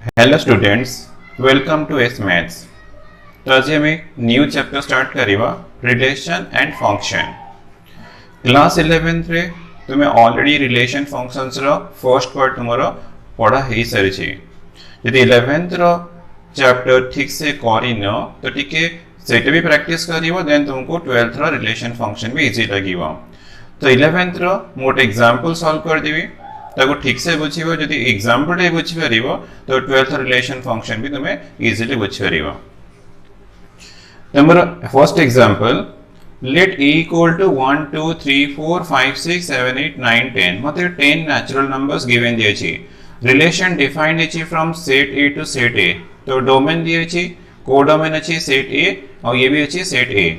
Hello students, welcome to S maths. तो आज आम न्यू चैप्टर स्टार्ट करिवा relation and function. Class 11th रे तुम ऑलरेडी रिलेशन फंक्शंस रो फर्स्ट पार्ट तुमरो पढ़ा हे सारी छी। यदि 11th रो चैप्टर ठीक से करिनो तो टिके सेटा भी प्रैक्टिस करिवो, देन तुमको 12th रो रिलेशन फंक्शन भी इजी लागिवो। तो 11th रो मोट एग्जांपल सॉल्व कर देबी, ताको ठीक से बुझिबो। जदि एग्जांपल रे बुझि परिबो तो 12th रिलेशन फंक्शन भी तुमे इजीली बुझि परिबो। Number first example, let a equal to 1 2 3 4 5 6 7 8 9 10 मते 10 नेचुरल नंबर्स गिवन दिए छी। रिलेशन डिफाइंड अछि from set A to set A। तो डोमेन दिए छी, कोडोमेन अछि सेट A और ये भी अछि सेट A।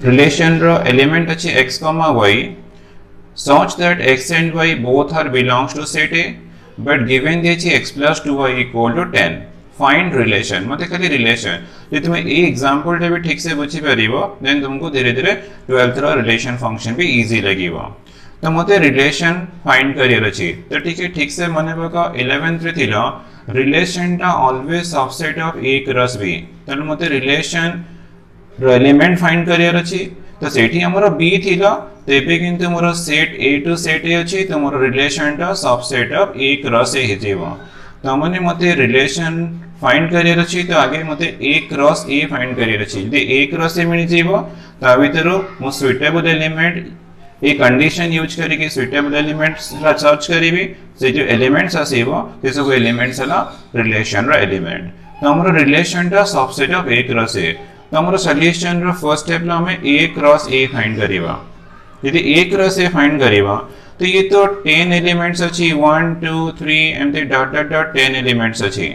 रिलेशन रो एलिमेंट अछि x, y such that x and y both are belongs to set A, but given दिए x plus 2y equal to 10। Find relation मते खाली रिलेशन जे तुम ए एग्जांपल टे भी ठीक से बुझी परिबो, देन तुमको धीरे धीरे 12th रो रिलेशन फंक्शन भी इजी लागिवो। तो मते रिलेशन फाइंड करियर अछि। तो ठीक से माने बका 11th रे थिलो रिलेशन टा always subset of A cross B। तो मते रिलेशन रो एलिमेंट फाइंड करियर अछि। तो सेठी हमरो B थिलो, तेबे किंतु मोर set A to set A अछि, तो मोर रिलेशन टा subset of A cross A हिजेबो। तो माने मते रिलेशन फाइंड करियर अछि, तो आगे मते A क्रॉस A फाइंड करियर अछि। जे A क्रॉस A मिल जेबो ता भितरो मो suitable element a condition use करके सुइटेबल एलिमेंट्स रा सर्च करिवि। से जो एलिमेंट्स आसीबो से सब एलिमेंट्स ला रिलेशन रा एलिमेंट। तो हमरो रिलेशन टा subset of A cross A। तो हमरो सॉल्यूशन रो फर्स्ट स्टेप ला हमें A क्रॉस A फाइंड करिवा। यदि A क्रॉस A फाइंड करिवा तो ये तो 10 एलिमेंट्स अछि, 1 2 3 and dot dot dot 10 elements अछि।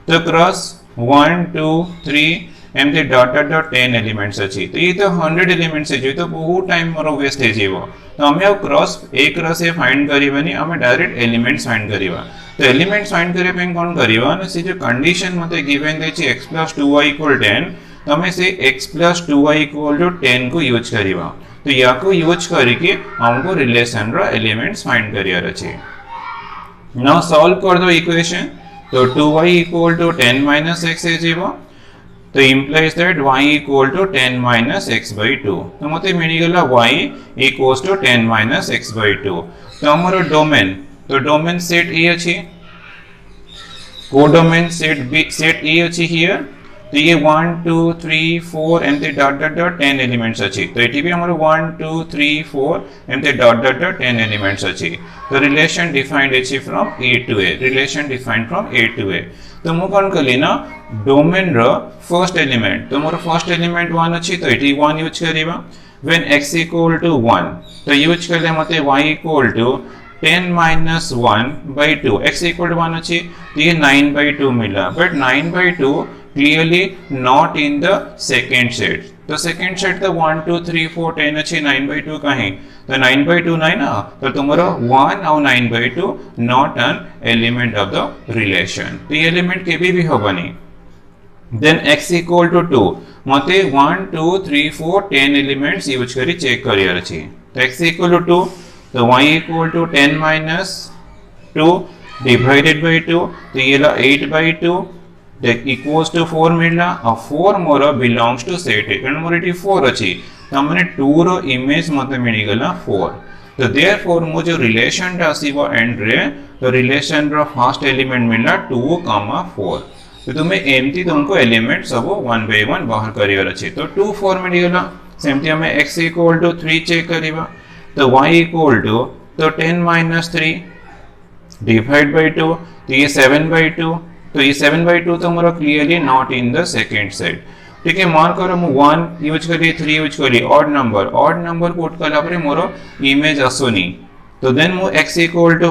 तो cross 1 2 3 and dot dot dot 10 elements अछि। तो ये तो 100 एलिमेंट्स अछि, तो बहुत टाइम मोर वेस्ट हे जेबो। तो हमें अब cross A cross A find करिवनी, हमें डायरेक्ट एलिमेंट्स फाइंड करिवा। तो एलिमेंट्स फाइंड करे पे कोन करिवा न, से जो कंडीशन मते गिवन दे छी x + 2y = 10, तो हमें से x + 2y = 10 को यूज करिवा। तो या को यूज करके हमको रिलेशन रो एलिमेंट्स फाइंड करियर अछि। नाउ सॉल्व कर दो इक्वेशन। तो 2y = 10 - x है जीवो, तो implies that y = 10 - x/2। तो मते मिली गला y = 10 - x/2। तो हमरो डोमेन, तो डोमेन सेट A अछि, codomain set B set A अछि हियर। तो ये 1 2 3 4 and dot dot dot 10 elements अछि। तो एटी भी हमरो 1 2 3 4 and dot dot dot 10 elements अछि। तो रिलेशन डिफाइंड अछि from A to A। Relation defined from A to A। तो मु कोन कली ना, डोमेन रो फर्स्ट एलिमेंट, तो मोर फर्स्ट एलिमेंट 1 अछि, तो एटी 1 यूज करिवा। व्हेन x = 1 तो यूज करले मते y = 10 - 1/2। x = 1 अछि, तो ये 9/2 मिला। But 9/2 clearly not in the second set। तो सेकंड सेट तो 1 2 3 4 10 अछि, 9/2 कहीं तो 9/2 नहीं ना। तो तुम्हारा 1 और 9/2 not an element of the relation. तो ये एलिमेंट के भी होबनी। देन x = 2 मते 1 2 3 4 10 एलिमेंट्स यूज करी चेक करियर अछि। तो x = 2, तो y = 10 - 2 डिवाइडेड बाय 2, तो ये ला 8/2 that equals to 4 मिलला। और 4 मोर बिलोंग्स टू सेट A, कारण मोर एटी 4 अछि, तो हमने 2 रो इमेज मते मिली गला 4। तो देयरफॉर मो जो रिलेशन टा आसीबो एंड रे, तो रिलेशन रो फर्स्ट एलिमेंट मिलला 2, 4। तो तुमे एमटी तुमको एलिमेंट सब 1 बाय 1 बाहर करियर अछि। तो 2 4 मिली गला। सेमती हमें x = 3 चेक करिवा। तो y = तो 10 - 3 डिवाइड बाय 2, तो ये 7/2। तो ये 7/2 तो more clearly not in the second set. ठीक है, मान करो मु 1 यूज करी, 3 यूज करी, ऑड नंबर पुट कला परे मोर इमेज आसोनी। तो देन मु x =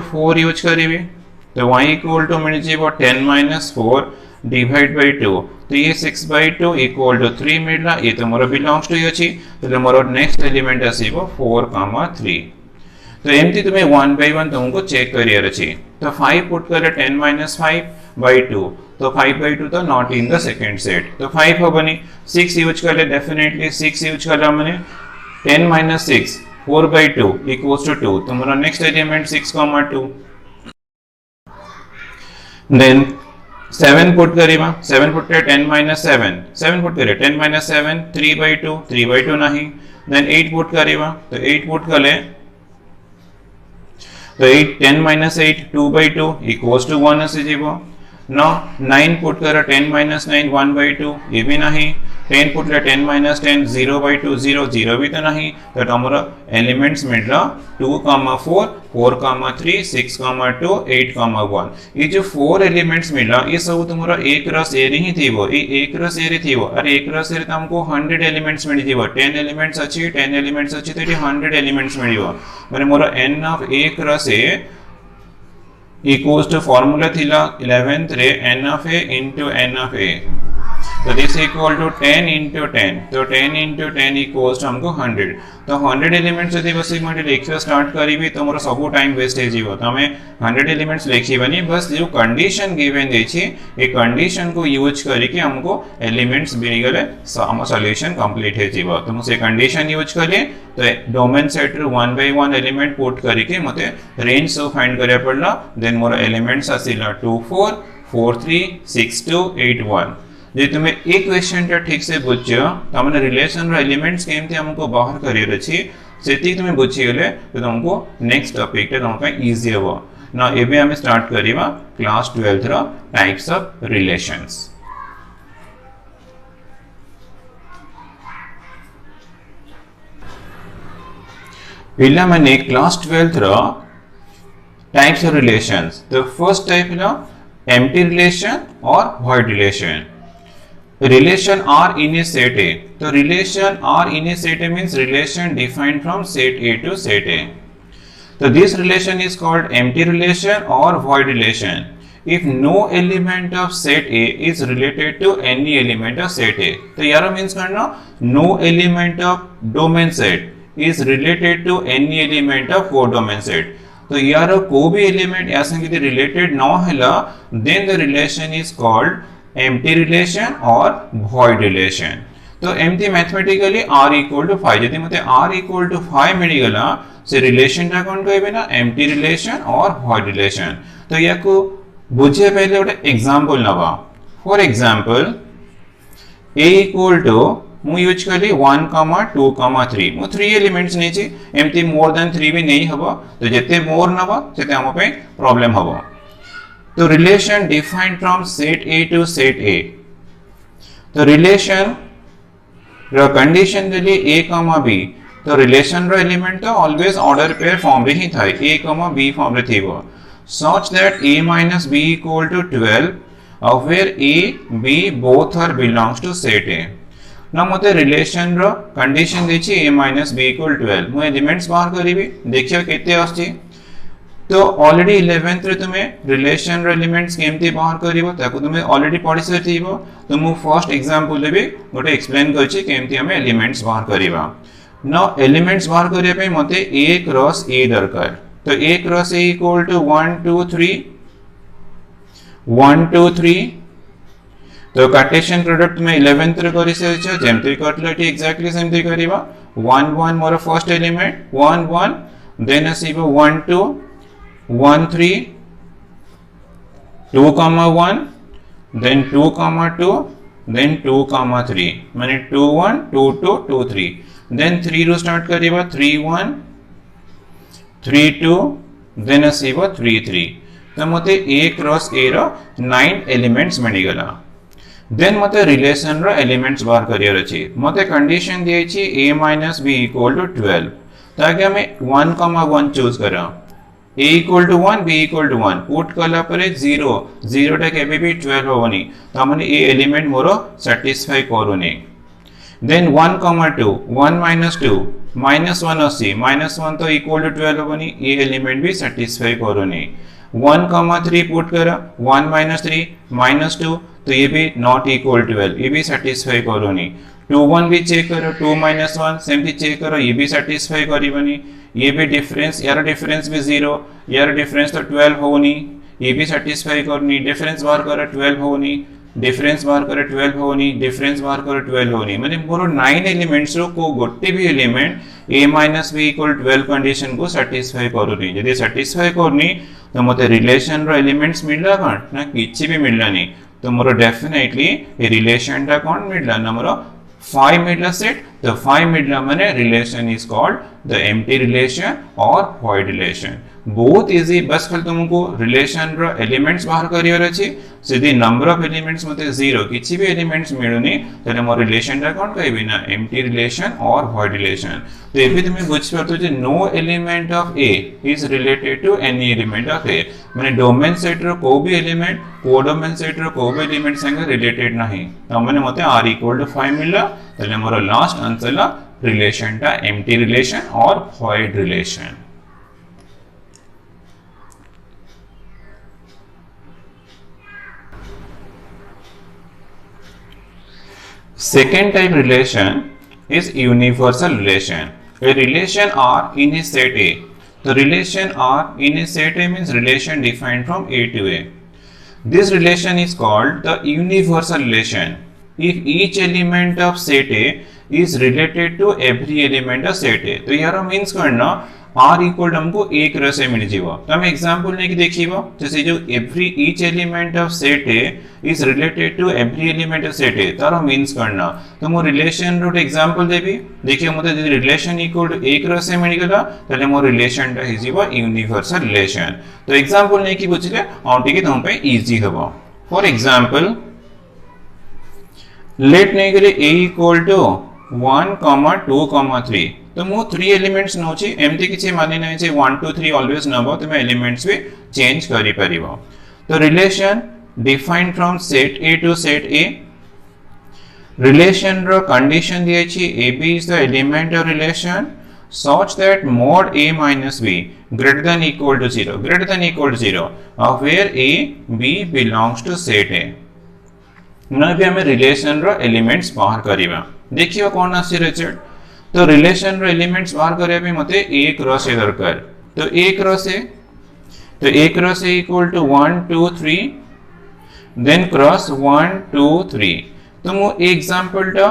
4 यूज करिवि। तो y = मिल जेबो 10 - 4 डिवाइड बाय 2, तो ये 6/2 = 3 मिलला। ये तो मोर बिलोंग्स टू अछि, तो मोर नेक्स्ट एलिमेंट आसीबो 4, 3। तो एमती तुम्हें 1 बाय 1 तुमको चेक करियर अछि। तो 5 पुट करे 10 - 5/2, तो 5/2 तो not in the second set. तो 5 होबनी। 6 यूज करले, डेफिनेटली 6 यूज करला माने 10 - 6 4/2 = 2। तो मोर नेक्स्ट एलिमेंट 6, 2। देन 7 पुट करिबा 7 पुट करे 10 minus 7 7 पुट करे 10 minus 7 3/2 नहीं देन 8 पुट करिबा तो 8 पुट कले तो 8 10 minus 8 2/2 equals to 1 आसी जीवो नो 9 पुट कर 10 minus 9 1/2 ये भी नहीं 10 पुट ले 10 minus 10 0/2 0 भी तो नहीं तो हमरो एलिमेंट्स मिलला 2, 4 4, 3 6, 2 8, 1 ये जो 4 एलिमेंट्स मिलला ये सब तुमरो एक रस ए ही थीबो ये एक रस ए थीबो अरे एक रस ए हमको 100 एलिमेंट्स मिल जीवो 10 एलिमेंट्स अछि 10 एलिमेंट्स अछि तो 100 एलिमेंट्स मिलियो माने मोर n ऑफ एक रस ए equals to formula थिला 11th रे n of a into n of a तो this equal to 10 into 10 तो 10 into 10 equals to हमको 100 तो 100 एलिमेंट्स जदी बस मटे लेक्चर स्टार्ट करिबी तो मोर सब टाइम वेस्ट हे जीवो तो हमें 100 एलिमेंट्स लिखिबनी बस जो कंडीशन गिवन देछि ए कंडीशन को यूज करके हमको एलिमेंट्स मिल गले हम सॉल्यूशन कंप्लीट हे जीवो तो मुसे कंडीशन यूज करले तो डोमेन सेट रू 1 by 1 एलिमेंट पुट करके मते रेंज सो फाइंड करे पड़ला देन मोर एलिमेंट्स आसिला 2 4 4 3 6 2 8 1 जे तुमे एक क्वेश्चन टा ठीक से बुझियो तमने रिलेशन रो एलिमेंट्स केमते हमको बाहर करियर अछि सेति तुमे बुझि गेले तो हमको नेक्स्ट टॉपिक टा हमका इजी हो ना एबे हम स्टार्ट करिबा क्लास 12th रो टाइप्स ऑफ रिलेशंस पिला माने क्लास 12th रो types of relations the first type लो एम्प्टी रिलेशन और void relation relation R in a set A तो relation R in a set A means relation defined from set A to set A so this relation is called empty relation or void relation if no element of set A is related to any element of set A तो यारो means करना no element of domain set is related to any element of codomain set तो यारो को भी element ऐसा कि related ना हैला then the relation is called empty relation और void relation तो एमती मैथमेटिकली r equal to 5 यदि मते r equal to 5 मिली गला से रिलेशन टा कोन कहबे ना एम्प्टी रिलेशन और void relation तो याको बुझे पहले ओटे एग्जांपल नबा for example a equal to मु यूज करी 1, 2, 3 मु 3 एलिमेंट्स नै छी एमती मोर देन 3 भी नहीं हबो तो जते मोर नबा सेते हम पे प्रॉब्लम हबो तो relation defined from set A to set A तो रिलेशन रो कंडीशन देली A, B तो रिलेशन रो एलिमेंट तो ऑलवेज ऑर्डर पेयर फॉर्म रे ही थाय A, B फॉर्म रे थीबो such that A minus B equal to 12 of where A, B both are belongs to set A ना मते रिलेशन रो कंडीशन देछि A minus B equal 12 मु एलिमेंट्स बाहर करिवि देखियो केते आछि तो ऑलरेडी 11th रे तुमे रिलेशन रो एलिमेंट्स केमती बाहर करिवो ताको तुमे ऑलरेडी पढि सथिबो तो मु फर्स्ट एग्जांपल लेबे गोटे एक्सप्लेन करछि केमती हमें एलिमेंट्स बाहर करिवा नो एलिमेंट्स बाहर करिया पे मते A क्रॉस A दरकार तो A cross A equal to 1 2 3 1 2 3 तो कार्टेशियन प्रोडक्ट में 11th रे करि से छ जेमती कटलेटी एग्जैक्टली सेमती करिवा 1 1 more first element 1 1 then असिबो 1 2 1 3 2, 1 then 2, 2 then 2, 3 माने 2 1 2 2 2 3 then 3 रो स्टार्ट करिबा 3 1 3 2 then असिबो 3 3 तो मते A क्रॉस A रो 9 एलिमेंट्स मिली गला देन मते रिलेशन रो एलिमेंट्स बाहर करियर अछि मते कंडीशन दियै छी A minus B equal to 12 ताकि हमें 1, 1 चूज करा A equal to 1 B equal to 1 put कला परे 0 0 टा केबे भी 12 होवनी त हमने ए एलिमेंट मोरो सैटिस्फाई करूनी देन 1, 2 1 minus 2 minus 1 अछि -1 तो इक्वल टू 12 होवनी ए एलिमेंट भी सैटिस्फाई करूनी 1, 3 पुट करा 1 minus 3 -2 तो ये भी नॉट इक्वल टू 12 ये भी सैटिस्फाई करूनी 2 1 भी चेक करो 2 minus 1 सेमती चेक करो ये भी सैटिस्फाई करिवनी ये भी डिफरेंस यार डिफरेंस भी 0 यार डिफरेंस तो 12 होनी ये भी सैटिस्फाई करनी डिफरेंस बाहर करो 12 होनी डिफरेंस बाहर करो 12 होनी डिफरेंस बाहर करो 12 होनी माने मोर 9 एलिमेंट्स रो को गोटे भी element a minus b equal 12 condition को सैटिस्फाई करूनी जदी सैटिस्फाई करनी तो मते रिलेशन रो एलिमेंट्स मिलला कोन ना किछि भी मिलला नहीं तो मोर डेफिनेटली ए रिलेशन टा कोन मिलला ना मोर 5 मिडला सेट तो 5 मिडला माने relation is called the empty relation और void रिलेशन बहुत इजी बस खाली तुमको रिलेशन रो एलिमेंट्स बाहर करियर अछि सीधी नंबर ऑफ एलिमेंट्स मते 0 किछि भी एलिमेंट्स मिलुनी तले मोर रिलेशन टा कोन कहबी ना एम्प्टी रिलेशन और void रिलेशन तो एबी तुम बुझ परतो जे no element of A is related to any element of A माने डोमेन सेट रो को भी एलिमेंट को डोमेन सेट रो को भी एलिमेंट संगे रिलेटेड नहीं त माने मते r = 5 मिलला तले मोर लास्ट आंसर ला रिलेशन टा एम्प्टी रिलेशन और void relation Second type relation is universal relation. A relation R in a set A. The relation R in a set A means relation defined from A to A. This relation is called the universal relation. If each element of set A is related to every element of set A. तो यार means करना R equal हमको एक रस से मिल जीवा तो हम एग्जांपल लेके देखिएगा जैसे जो every each element of set A is related to every element of set A taro means करना तो मो रिलेशन रो एग्जांपल देबी देखिए मते यदि रिलेशन इक्वल टू एक रस से मिल गला तले मो रिलेशन टा हिजीवा यूनिवर्सल रिलेशन तो एग्जांपल लेके बुझले और टिके तुम पे इजी हबो फॉर एग्जांपल लेट ने गेले A equal to 1, 2, 3 तो मो 3 एलिमेंट्स नोची एमती किछि माने नै जे 1 2 3 ऑलवेज नबो तो मैं एलिमेंट्स भी चेंज करि परिबो तो relation defined from set A to set A relation रो कंडीशन दिए छि AB is the element of relation such that mod A minus B greater than equal to 0 of where A B belongs to set A न भी हमें relation रो elements बाहर करिबा देखियो कोन आसी रिजल्ट तो रिलेशन रो एलिमेंट्स बाहर करे पे मते एक रो से दरकार तो एक रो से इक्वल टू 1 2 3 देन क्रॉस 1 2 3 तो मो एग्जांपल टा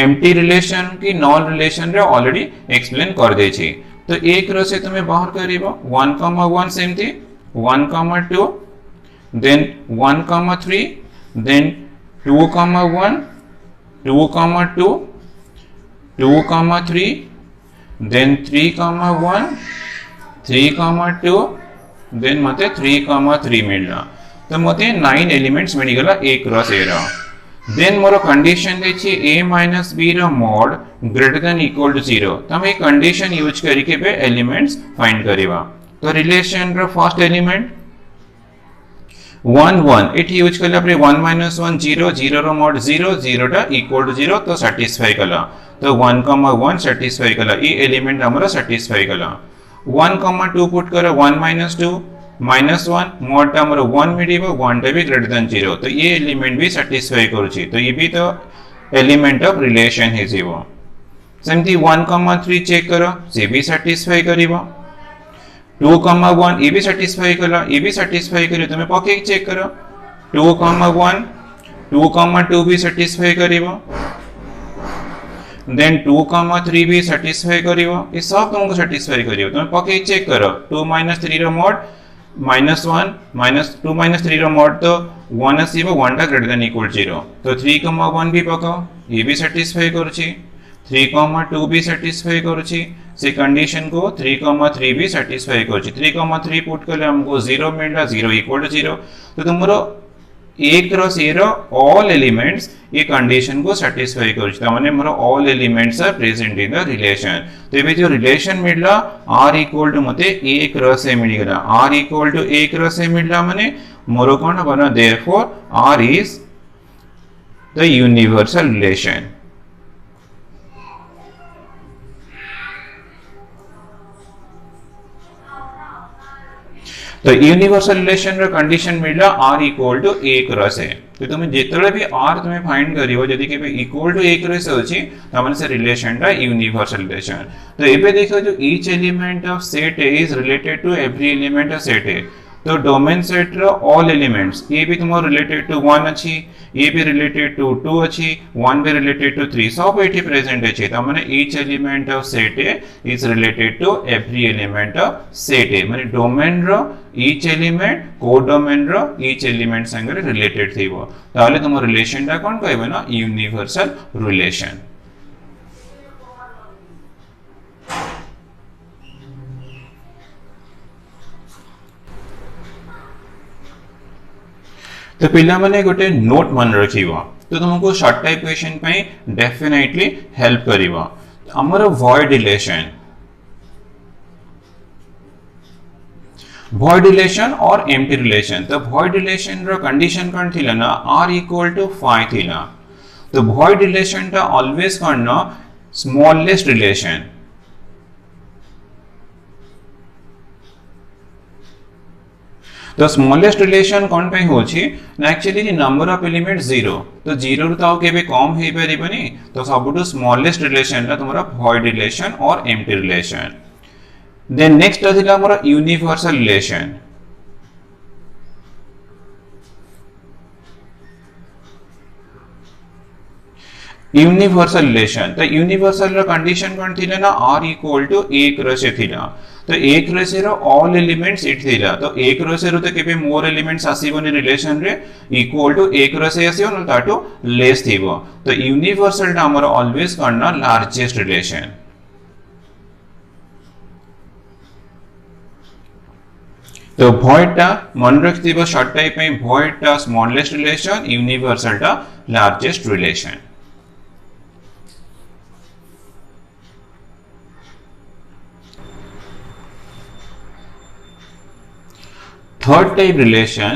एम्प्टी रिलेशन की नॉन रिलेशन रे ऑलरेडी एक्सप्लेन कर दे छी तो एक रो से तुम्हें बाहर करिबो 1 1 सेमती 1 2 देन 1 3 देन 2 1 2 2 2 3 then 3 1 3 2 then मते 3 3 मिलना तो मते 9 एलिमेंट्स मिल गला एक रो से रो देन मोर कंडीशन देछि A minus B रो mod greater than equal to 0 तो हम एक कंडीशन यूज करके पे एलिमेंट्स फाइंड करिवा तो रिलेशन रो फर्स्ट एलिमेंट 1 1 इट यूज करले अपने 1 minus 1 0 0 रो mod 0 0 टा इक्वल टू 0 तो सैटिस्फाई कला तो 1 1 सैटिस्फाई कला ई एलिमेंट हमरा सैटिस्फाई कला 1 2 पुट करा 1 2 -1 mod टा हमरा 1 मिलिबो 1 टा भी ग्रेटर देन 0 तो ये एलिमेंट भी सैटिस्फाई करूची तो ये भी तो एलिमेंट ऑफ रिलेशन हिजिबो सेमती 1 3 चेक करो से भी सैटिस्फाई करिवो 2 1 ये भी सैटिस्फाई कला ये भी सैटिस्फाई करियो तुमे पके चेक करो 2 1 2 2 भी सैटिस्फाई करिवो देन 2 3 भी सैटिस्फाई करिवो ये सब तुमको सैटिस्फाई करियो तुम पके चेक करो 2 3 रो mod -1 2 3 रो mod तो 1 आसीबो 1 टा ग्रेटर देन इक्वल 0 तो 3 1 भी पकाओ ये भी सैटिस्फाई करूची 3 2 भी सैटिस्फाई करूची से कंडीशन को 3 3 भी सैटिस्फाई करूची 3 3 पुट करले हमको 0 मिलला 0 इक्वल टू 0 तो तुमरो एक रो से रो ऑल एलिमेंट्स ये कंडीशन को सैटिस्फाई करूची त माने हमरो all elements are present in the relation तो ये जो रिलेशन मिलला r इक्वल टू मते एक रो से मिल गला r इक्वल टू एक रो से मिलला माने मोरो कोन बना therefore r is the universal relation तो यूनिवर्सल रिलेशन रो कंडीशन मिलला r इक्वल टू एक रस है तो तुम जेतले भी r तुम्हें फाइंड करिवो जदी के इक्वल टू एक रस होची त माने से रिलेशन टा यूनिवर्सल रिलेशन तो एबे देखो जो each element of set A is related to every element of set A तो डोमेन सेट रो ऑल एलिमेंट्स ए भी तुम रिलेटेड टू 1 अछि, ए भी रिलेटेड टू 2 अछि, 1 भी रिलेटेड टू 3 सब एठी प्रेजेंट अछि। त माने each element of set A is related to every element of set A, माने डोमेन रो ईच एलिमेंट को डोमेन रो ईच एलिमेंट संगे रिलेटेड थिबो, ताले तुम रिलेशन टा कोन कहबे ना यूनिवर्सल रिलेशन। तो पिला माने गोटे नोट मन रखिबो, तो तुमको शॉर्ट टाइप क्वेश्चन पे डेफिनेटली हेल्प करिवो। हमर वॉइड रिलेशन, void relation और empty relation, तो void relation रो कंडीशन कौन थिला ना r equal to 5 थिला। तो void relation टा always कौन ना smallest relation, तो स्मॉलेस्ट रिलेशन कौन पे होची ना एक्चुअली नंबर ऑफ एलिमेंट 0, तो 0 रो ताऊ केबे कम हे परिबनी, तो सबटू स्मॉलेस्ट रिलेशन ला तुम्हारा void रिलेशन और एम्प्टी रिलेशन। देन नेक्स्ट थिला हमर यूनिवर्सल रिलेशन, यूनिवर्सल रिलेशन, तो यूनिवर्सल रो कंडीशन कौन थिला ना r इक्वल टू 1 रसे थिला। तो 1 रसे रो ऑल एलिमेंट्स इट थिला, तो 1 रसे रो तो केबे मोर एलिमेंट्स आसीबोनी रिलेशन रे इक्वल टू 1 रसे आसीबो न ताटो लेस थिबो। तो यूनिवर्सल टा हमर ऑलवेज करना लार्जेस्ट रिलेशन। तो void टा मन रखथिबो शॉर्ट टाइप में void टा स्मॉलेस्ट रिलेशन, यूनिवर्सल टा largest relation. Third type relation,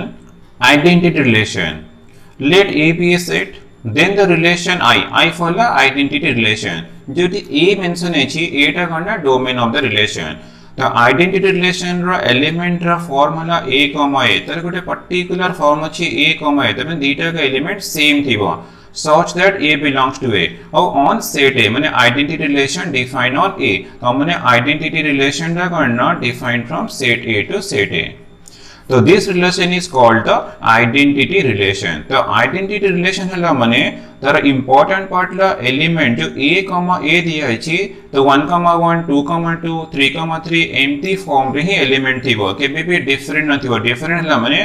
identity relation. Let A be a set, then the relation I for the identity relation. जोटी A mention है A टा करना domain of the relation. तो identity relation रो element रो form हला A, A, तर गोटे particular form अच्छी A, A, तब दीटा का element same Thibaut, such that A belongs to A. और on set A माने identity relation define on A, तो माने identity relation रा करना define from set A to set A. तो this relation is called the identity relation. तो identity relation हला माने तार इंपोर्टेंट पार्ट ला एलिमेंट जो a दिया अछि, तो 1, 1, 2, 2, 3, 3 एम्प्टी फॉर्म रे ही एलिमेंट थिबो, केबे भी डिफरेंट नथिबो। डिफरेंट हला माने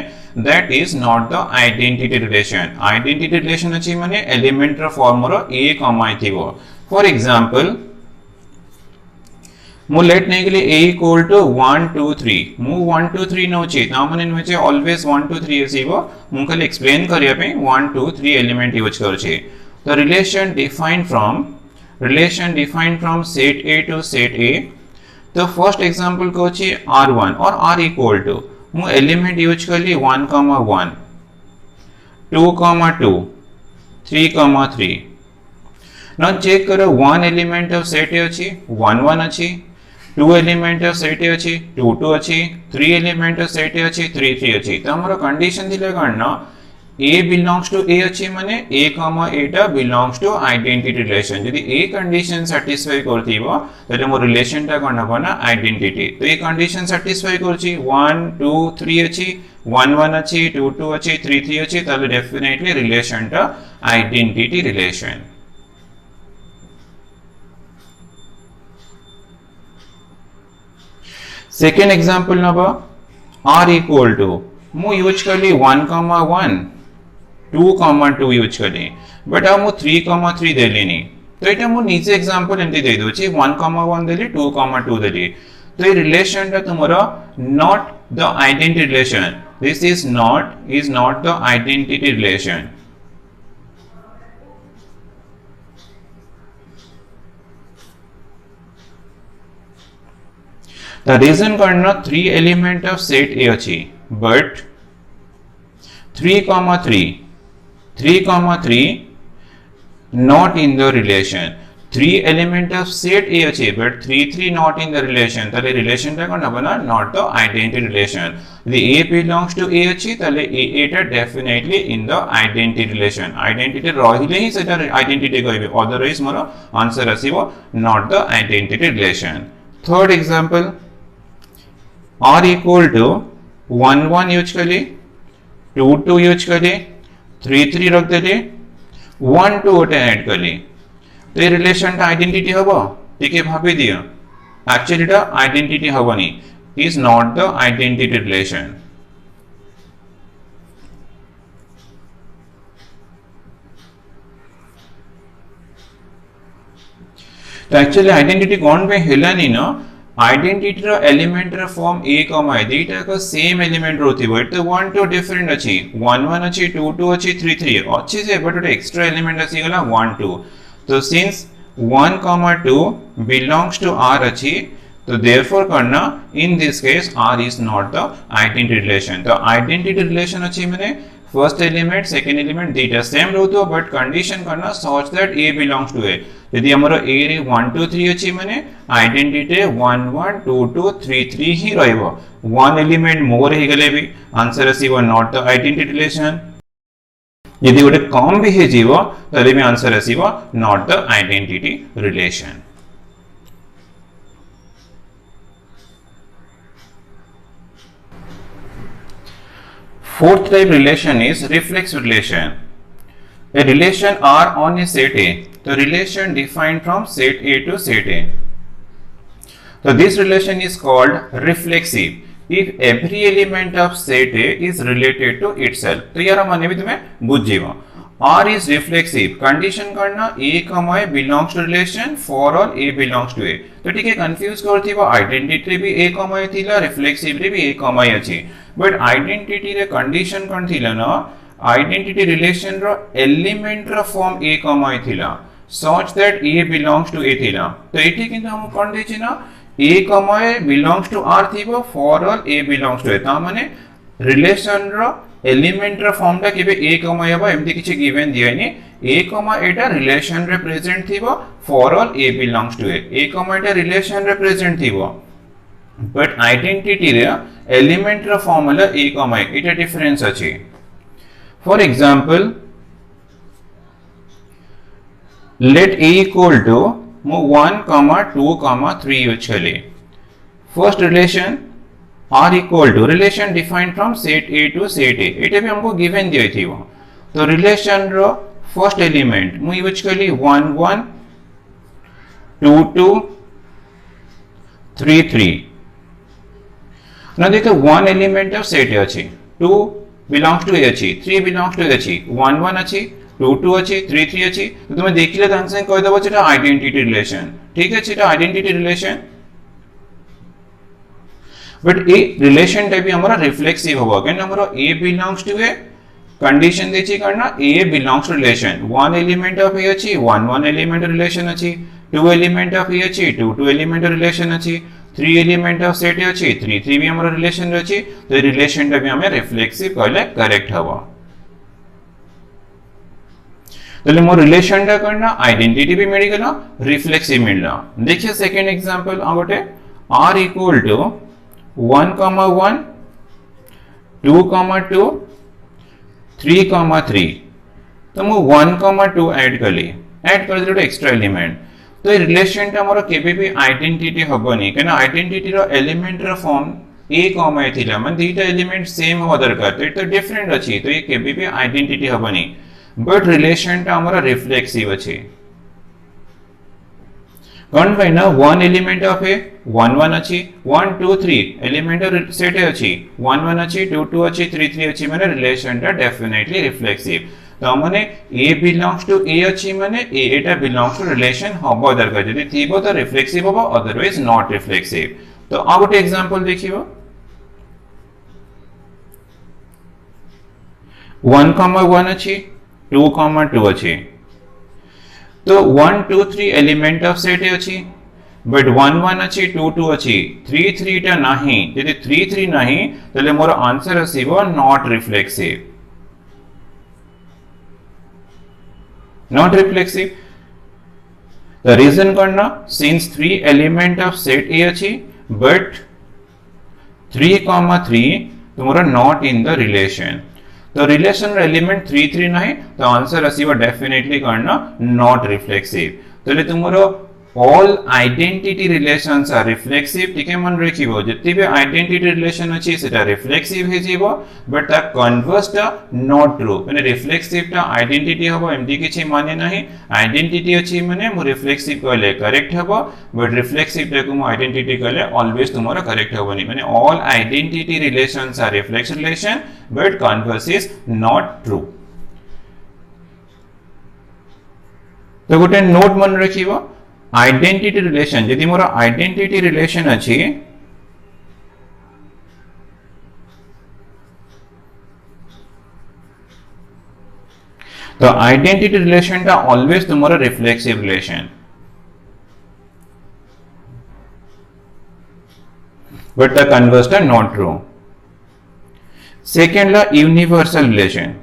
that is not the identity relation. Identity relation अछि माने एलिमेंट रो फॉर्म रो a, थिबो। फॉर एग्जांपल मु लेट नहीं के लिए a इक्वल टू 1, 2, 3 मु 1, 2, 3 नोची, ता माने नोचे ऑलवेज 1, 2, 3 आसीबो। मु खाली एक्सप्लेन करिया पे 1, 2, 3 एलिमेंट यूज करछे। तो relation defined from set A to set A। तो फर्स्ट एग्जांपल को छी R1 और R इक्वल टू मु एलिमेंट यूज करली 1, 1, 2, 2, 3, 3। now चेक करो 1 एलिमेंट ऑफ सेट A अछि 1, 1 अछि, 2 एलिमेंट ऑफ सेट A अछि 2, 2 अछि, 3 एलिमेंट ऑफ सेट A अछि 3, 3 अछि। तो हमर कंडीशन दिले करना A belongs to A अछि माने A, A टा belongs to identity relation। यदि A कंडीशन सैटिस्फाई करथिबो तले मो रिलेशन टा कोन हबो ना आइडेंटिटी। तो ए कंडीशन सैटिस्फाई करछि 1, 2, 3 अछि, 1, 1 अछि, 2, 2 अछि, 3, 3 अछि, तले डेफिनेटली रिलेशन टा आइडेंटिटी रिलेशन। सेकेंड एग्जांपल नबा r इक्वल टू मु यूज करली 1, 1, 2, 2 यूज करली, बट आ मु 3, 3 देलिनी। तो एटा मु नीचे एग्जांपल एंती दे दोछि 1, 1 देली 2, 2 देली। तो ये रिलेशन टा तुमरा not the identity relation, this is not the identity relation. The reason करना 3 element of set A अछि, but 3, 3 not in the relation। 3 element of set A अछि, but 3 not in the relation। तले relation टा कोन बना not the identity relation। यदि A belongs to A अछि तले A टा definitely in the identity relation। identity रहिले ही सेटा identity कहबे, otherwise मोर आंसर आसीबो not the identity relation। Third example r equal to 1 1 use कली 2 2 यूज कली 3 3 रख देली 1 2 गोटे ऐड कली तो ये रिलेशन आइडेंटिटी हबो टिके भाबी दियो एक्चुअली এটা आइडेंटिटी हबनी is not the identity relation तो एक्चुअली आइडेंटिटी कौन पे हेलानी न आइडेंटिटी रो एलिमेंट रो फॉर्म a कमा दीटा को सेम एलिमेंट रोथिबो एत 1 2 डिफरेंट अछि 1 1 अछि 2 2 अछि 3 3 अछि जे बट एक्स्ट्रा एलिमेंट अछि गला 1 2 तो सिंस 1 2 belongs to r अछि तो therefore करना in this case r is not the identity relation तो identity relation अछि माने फर्स्ट एलिमेंट सेकंड एलिमेंट दीटा सेम रहतो बट कंडीशन करना such that a belongs to a यदि हमरो a रे 1 2 3 अछि माने आइडेंटिटी 1 1 2 2 3 3 ही रहइबो वन एलिमेंट मोर हे गेले भी आंसर आसीबो नॉट द आइडेंटिटी रिलेशन यदि गोटे कम भी हे जीवो तले भी आंसर आसीबो not the identity relation Fourth type relation is reflex relation. A relation R on a set A. The relation defined from set A to set A. So this relation is called reflexive. If every element of set A is related to itself. तो यार माने भी तुम्हें बुझिबो. R is reflexive. Condition करना A comma A belongs to relation for all A belongs to A. तो ठीक है confuse करथिबो आइडेंटिटी भी A कमा A थिला रिफ्लेक्सिव रे भी A कमा A अछि. बट आइडेंटिटी रे कंडीशन कोन थिला न आइडेंटिटी रिलेशन रो एलिमेंट रो फॉर्म A कमा A थिला such that A belongs to A थिला. तो एठी किंतु हम कोन देछि न A comma A belongs to R थिबो for all A belongs to A. ता माने रिलेशन रो एलिमेंट रो फॉर्म ता केबे A कमा A बा एमति किछि गिवन दियनि A कमा A टा रिलेशन रे प्रेजेंट थिबो for all A belongs to A. A comma A टा रिलेशन रे प्रेजेंट थिबो बट आइडेंटिटी रे एलिमेंट रो फॉर्मूला A कमा A इटा डिफरेंस अछि. For example let A equal to मु 1 2 3 यूज कले first relation R equal to relation defined from set A to set A इटा भी हमको गिवन दिय थिबो तो रिलेशन रो फर्स्ट एलिमेंट मु यूज कली 1 1 2 2 3 3 ना देखो वन एलिमेंट ऑफ सेट अछि 2 बिलोंग्स टू ए अछि 3 बिलोंग्स टू ए अछि 1 1 अछि 2 2 अछि 3 3 अछि तो तुम देखिले त आंसर कह देबो जेटा आइडेंटिटी रिलेशन ठीक अछि एटा identity relation but a relation type हमरा रिफ्लेक्सिव होबो केन हमरा A belongs to A condition देछि करना A belongs to relation one element of A अछि 1 1 एलिमेंट रिलेशन अछि 2 एलिमेंट ऑफ A अछि 2 2 एलिमेंट रिलेशन अछि 3 एलिमेंट ऑफ सेट अछि 3 3 भी हमर रिलेशन अछि तो रिलेशन टा भी हमें रिफ्लेक्सिव कहले करेक्ट हबो तले मोर रिलेशन टा करना आइडेंटिटी भी मिल गेला रिफ्लेक्सिव मिलला देखिए सेकंड एग्जांपल आ गोटे R इक्वल टू 1 1 2 2 3 3 तो मु 1 2 ऐड कर दिलो एक्स्ट्रा एलिमेंट तो ये रिलेशन टा हमरो केबे भी आइडेंटिटी हबनी केना आइडेंटिटी रो एलिमेंट रो फॉर्म A कमा A थिला मन दीटा एलिमेंट सेम हो दरकार तो डिफरेंट अछि तो ये केबे भी आइडेंटिटी हबनी बट रिलेशन टा हमरा रिफ्लेक्सिव अछि कोन भाई ना वन एलिमेंट ऑफ A 1 1 अछि 1 2 3 एलिमेंट ऑफ सेट अछि 1 1 अछि 2 2 अछि 3 3 अछि माने रिलेशन टा डेफिनेटली रिफ्लेक्सिव तो माने A belongs to A अछि माने A Etah belongs to relation हबो दरकार जदि थिबो तो रिफ्लेक्सिव हबो अदरवाइज नॉट रिफ्लेक्सिव तो आ गोटे एग्जांपल देखिबो 1 1 अछि 2 2 अछि तो 1 2 3 एलिमेंट ऑफ सेट अछि बट 1 1 अछि 2 2 अछि 3 3 टा नाही यदि 3 3 नाही तले मोर आंसर आसीबो not reflexive not reflexive the reason करना since 3 element of set A अछि but 3 तुम्हारा not in the relation तो relation element 3 3 नहीं तो आंसर आसीबो डेफिनेटली करना not reflexive तले तुम्हारा all identity relations are reflexive टिके मन रखिबो जति भी identity relation अछि सेटा reflexive हे जीवो बट ता converse ता not true माने reflexive ता identity हबो एमडी किछि माने नाही identity अछि माने मो reflexive कहले correct हबो बट reflexive ता को मो identity कहले always तुम्हारा correct हबोनी माने all identity relations are reflexive relation but converse is not true तो गोटे नोट मन रखिबो आइडेंटिटी रिलेशन यदि मोर आइडेंटिटी रिलेशन अछि तो आइडेंटिटी रिलेशन टा ऑलवेज तुम्हारा reflexive relation but the converse टा नॉट ट्रू सेकंड ला यूनिवर्सल रिलेशन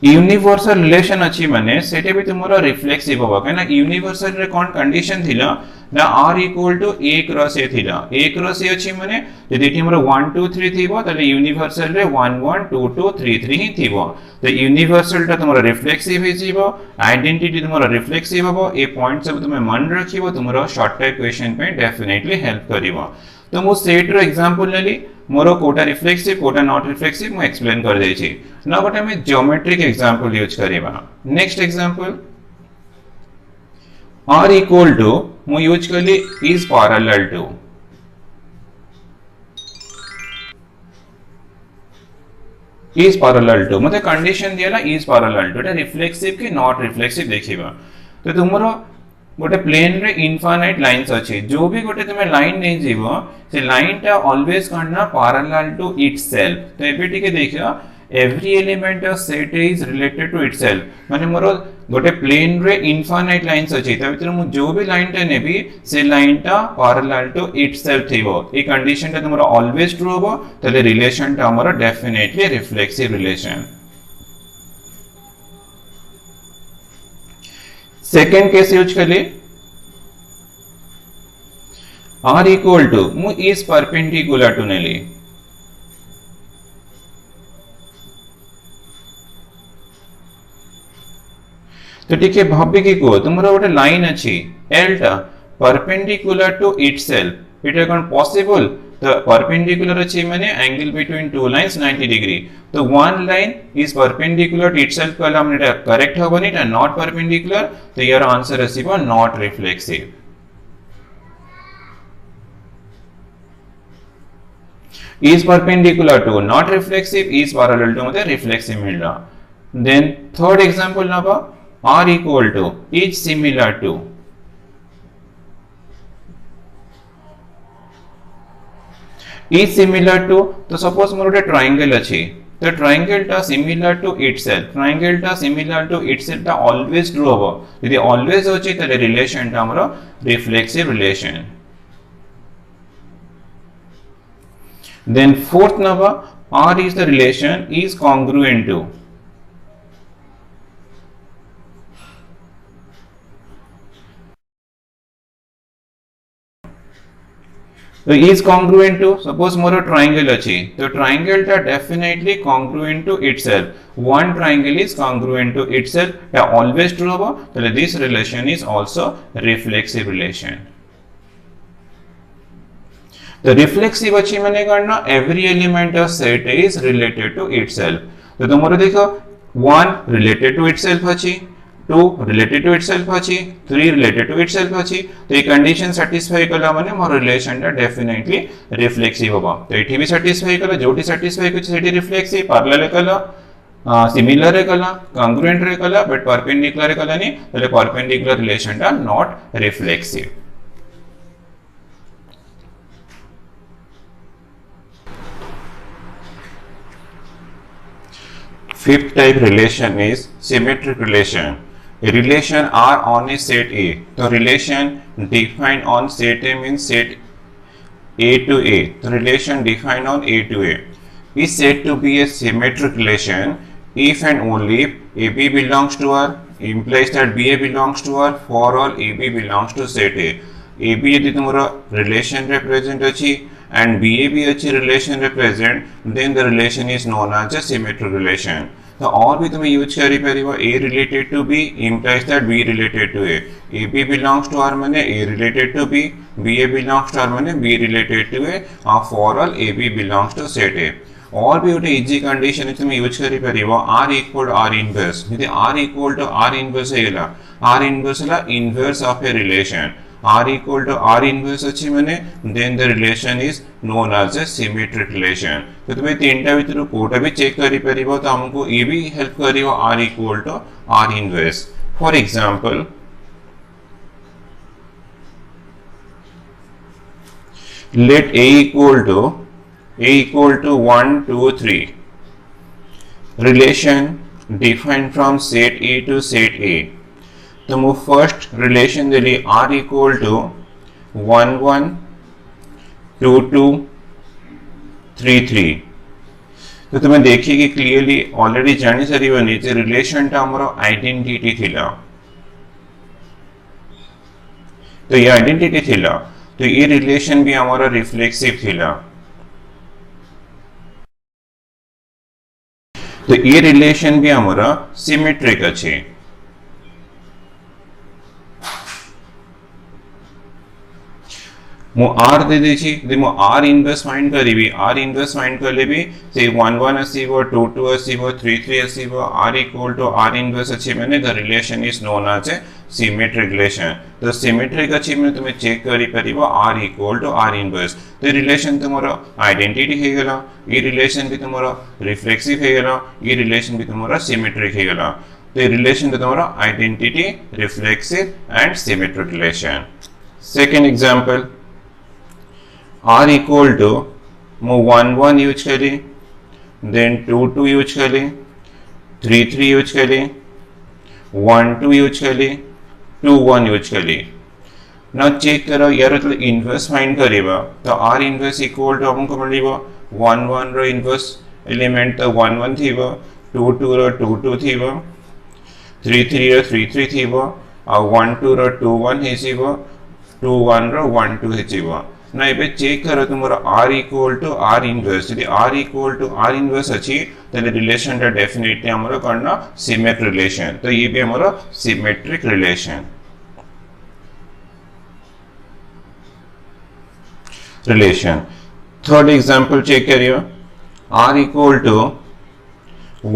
यूनिवर्सल रिलेशन अछि माने सेटे भी तुमरो रिफ्लेक्सिव होबा कना यूनिवर्सल रे कोन कंडीशन थिला ना r equal to a cross a थिला a क्रॉस a अछि माने यदि एठी हमरो 1 2 3 थिबो तले यूनिवर्सल रे 1 1 2 2 3 3 ही थिबो तो यूनिवर्सल टा तुमरो रिफ्लेक्सिव हे जीवो आइडेंटिटी तुमरो रिफ्लेक्सिव होबो ए पॉइंट सब तुमे मन रखिबो तुमरो शॉर्ट टाइप क्वेश्चन पे डेफिनेटली हेल्प करिवो तो मो सेट रो एग्जांपल लेली मोरो कोटा रिफ्लेक्सिव कोटा नॉट रिफ्लेक्सिव मो एक्सप्लेन कर देछि ना बट हमें ज्योमेट्रिक एग्जांपल यूज करिबा next example r equal to मो यूज करली इज पैरेलल टू मतलब कंडीशन दियाला इज पैरेलल टू एटा रिफ्लेक्सिव कि नॉट रिफ्लेक्सिव देखिबा तो तुमरो गोटे प्लेन रे इनफाइनाइट लाइंस अछि जो भी गोटे तुमे लाइन नै जीवो से लाइन टा ऑलवेज करना पैरेलल टू इटसेल्फ तो एबे टिके देखियो every element of set is related to itself माने मोर गोटे प्लेन रे इनफाइनाइट लाइंस अछि त भितर मु जो भी लाइन टा नेबी से लाइन टा पैरेलल टू इटसेल्फ थिबो ए कंडीशन टा तुमरो ऑलवेज ट्रू होबो तले रिलेशन टा हमरो definitely reflexive relation second case use कर ले r इक्वल टू मु इज परपेंडिकुलर टू नेली तो ठीक है भाबी की को तुमरा गोटे लाइन अछि l टा perpendicular to itself it is possible तो परपेंडिकुलर अछि माने angle between two lines 90 degree तो one line is perpendicular to itself कहला हमने एटा करेक्ट होबनी एटा नॉट परपेंडिकुलर तो योर आंसर आसीबो not reflexive is perpendicular to not reflexive is parallel to मतलब reflexive मिलना then third example नबा r equal to is similar to is similar to तो suppose मोर गोटे ट्रायंगल अछि तो ट्रायंगल टा सिमिलर टू इटसेल्फ ट्रायंगल टा सिमिलर टू इटसेल्फ टा ऑलवेज ट्रू होबो यदि ऑलवेज होछि त रिलेशन टा हमरो reflexive relation then fourth number r is the relation is congruent to तो is congruent to suppose more triangle अछि तो triangle टा definitely congruent to itself one triangle is congruent to itself टा always true होबो तो this relation is also reflexive relation तो reflexive अछि माने करना every element of set is related to itself तो तुमरो देखो 1 रिलेटेड टू इटसेल्फ अछि 2 रिलेटेड टू इटसेल्फ अछि 3 रिलेटेड टू इटसेल्फ अछि तो ये कंडीशन सैटिस्फाई कला माने मोर रिलेशन टा डेफिनेटली रिफ्लेक्सिव होबा तो एठी भी सैटिस्फाई कला जोटी सैटिस्फाई कुछ सेठी रिफ्लेक्सिव पैरेलल कला सिमिलर रे कला कांग्रुएंट रे कला बट परपेंडिकुलर रे कला नहीं तले परपेंडिकुलर रिलेशन टा not reflexive Fifth type relation is symmetric relation. A relation R on a set A. The relation defined on set A means set A to A. The relation defined on A to A is said to be a symmetric relation if and only if AB belongs to R implies that BA belongs to R for all AB belongs to set A. AB यदि तुम्हारा relation represent अच्छी and BA भी अच्छी relation represent then the relation is known as a symmetric relation. तो और भी तुम use करि परिबो A related to B implies that B related to A, AB belongs to R माने A related to B, BA belongs to R माने B related to A, और for all AB belongs to set A। और भी गोटे easy condition तुम use करि परिबो R equal to R inverse, यदि R equal to R inverse Hella, R inverse Hella inverse of a relation, R equal to R inverse अच्छी माने then the relation is known as a symmetric relation। तो तुम्हें तीनटा भितर कोटा भी check करि परिबो तो हमको ये भी हेल्प करिवो R equal to R inverse। For example let A equal to 1 2 3, relation defined from set A to set A। तो मु first relation Delhi R equal to 1 1 2 2 3 3। तो तुम्हें देखिए कि क्लियरली ऑलरेडी जानी सारी बनी जे रिलेशन टा हमरो आइडेंटिटी थिला, तो ये आइडेंटिटी थिला, तो ये रिलेशन भी हमारा रिफ्लेक्सिव थिला, तो ये रिलेशन भी हमारा सिमेट्रिक अच्छे। मु R दे देछि दे मु R इनवर्स फाइंड करिवि, R इनवर्स फाइंड करले भी से 1 1 आसीबो 2 2 आसीबो 3 3 आसीबो, R equal to R inverse अछि माने the relation is known as a symmetric relation. तो सिमेट्रिक अछि माने तुमे चेक करि परिबो R equal to R inverse, तो रिलेशन तुमरो आइडेंटिटी हे गेला, ये रिलेशन भी तुमरो रिफ्लेक्सिव हे गेला, ये रिलेशन भी तुमरो सिमेट्रिक हे गेला। तो रिलेशन तुमरो identity reflexive and symmetric relation. Second example R equal to मु 1 1 यूज करी, देन 2 2 यूज करी, 3 3 यूज करी, 1 2 यूज करी, 2 1 यूज करी। ना चेक करो यार तो इनवर्स फाइंड करिबा, तो R इनवर्स इक्वल टू हमको मिलिबो 1 1 रो इनवर्स एलिमेंट तो 1 1 थीबो, 2 2 रो 2 2 थीबो, 3 3 रो 3 3 थीबो, और 1 2 रो 2 1 हेसिबो, 2 1 रो 1 2 हेसिबो। ना एबे चेक करो तुमरो R equal to R inverse, यदि R equal to R inverse अछि तले रिलेशन टा डेफिनेटली हमरो करना सिमेट्रिक रिलेशन, तो ये भी हमरो symmetric relation. Third example check करियो, R इक्वल टू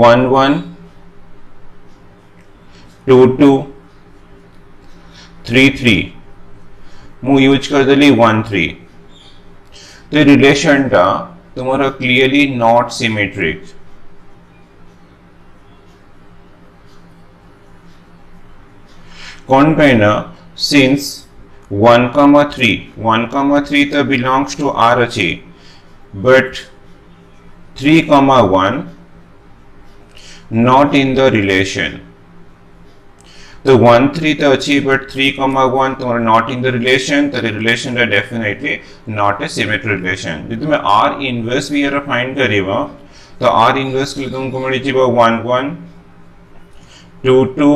1 1 2 2 3 3, मु यूज कर देली 1 3। तो रिलेशन टा तुम्हारा क्लियरली नॉट सिमेट्रिक। कौन पे ना सिंस 1,3 तो बिलोंग्स टू R अच्छी, but 3,1 not in the relation. तो 1 3 तो अच्छी बट 3,1 तुम्हारा नॉट इन द रिलेशन, तो रिलेशन है definitely not a symmetric relation. यदि तुम्हें R इनवर्स भी यार फाइंड करिबा, तो R इनवर्स के लिए तुमको मिली जीवा 1 1 2 2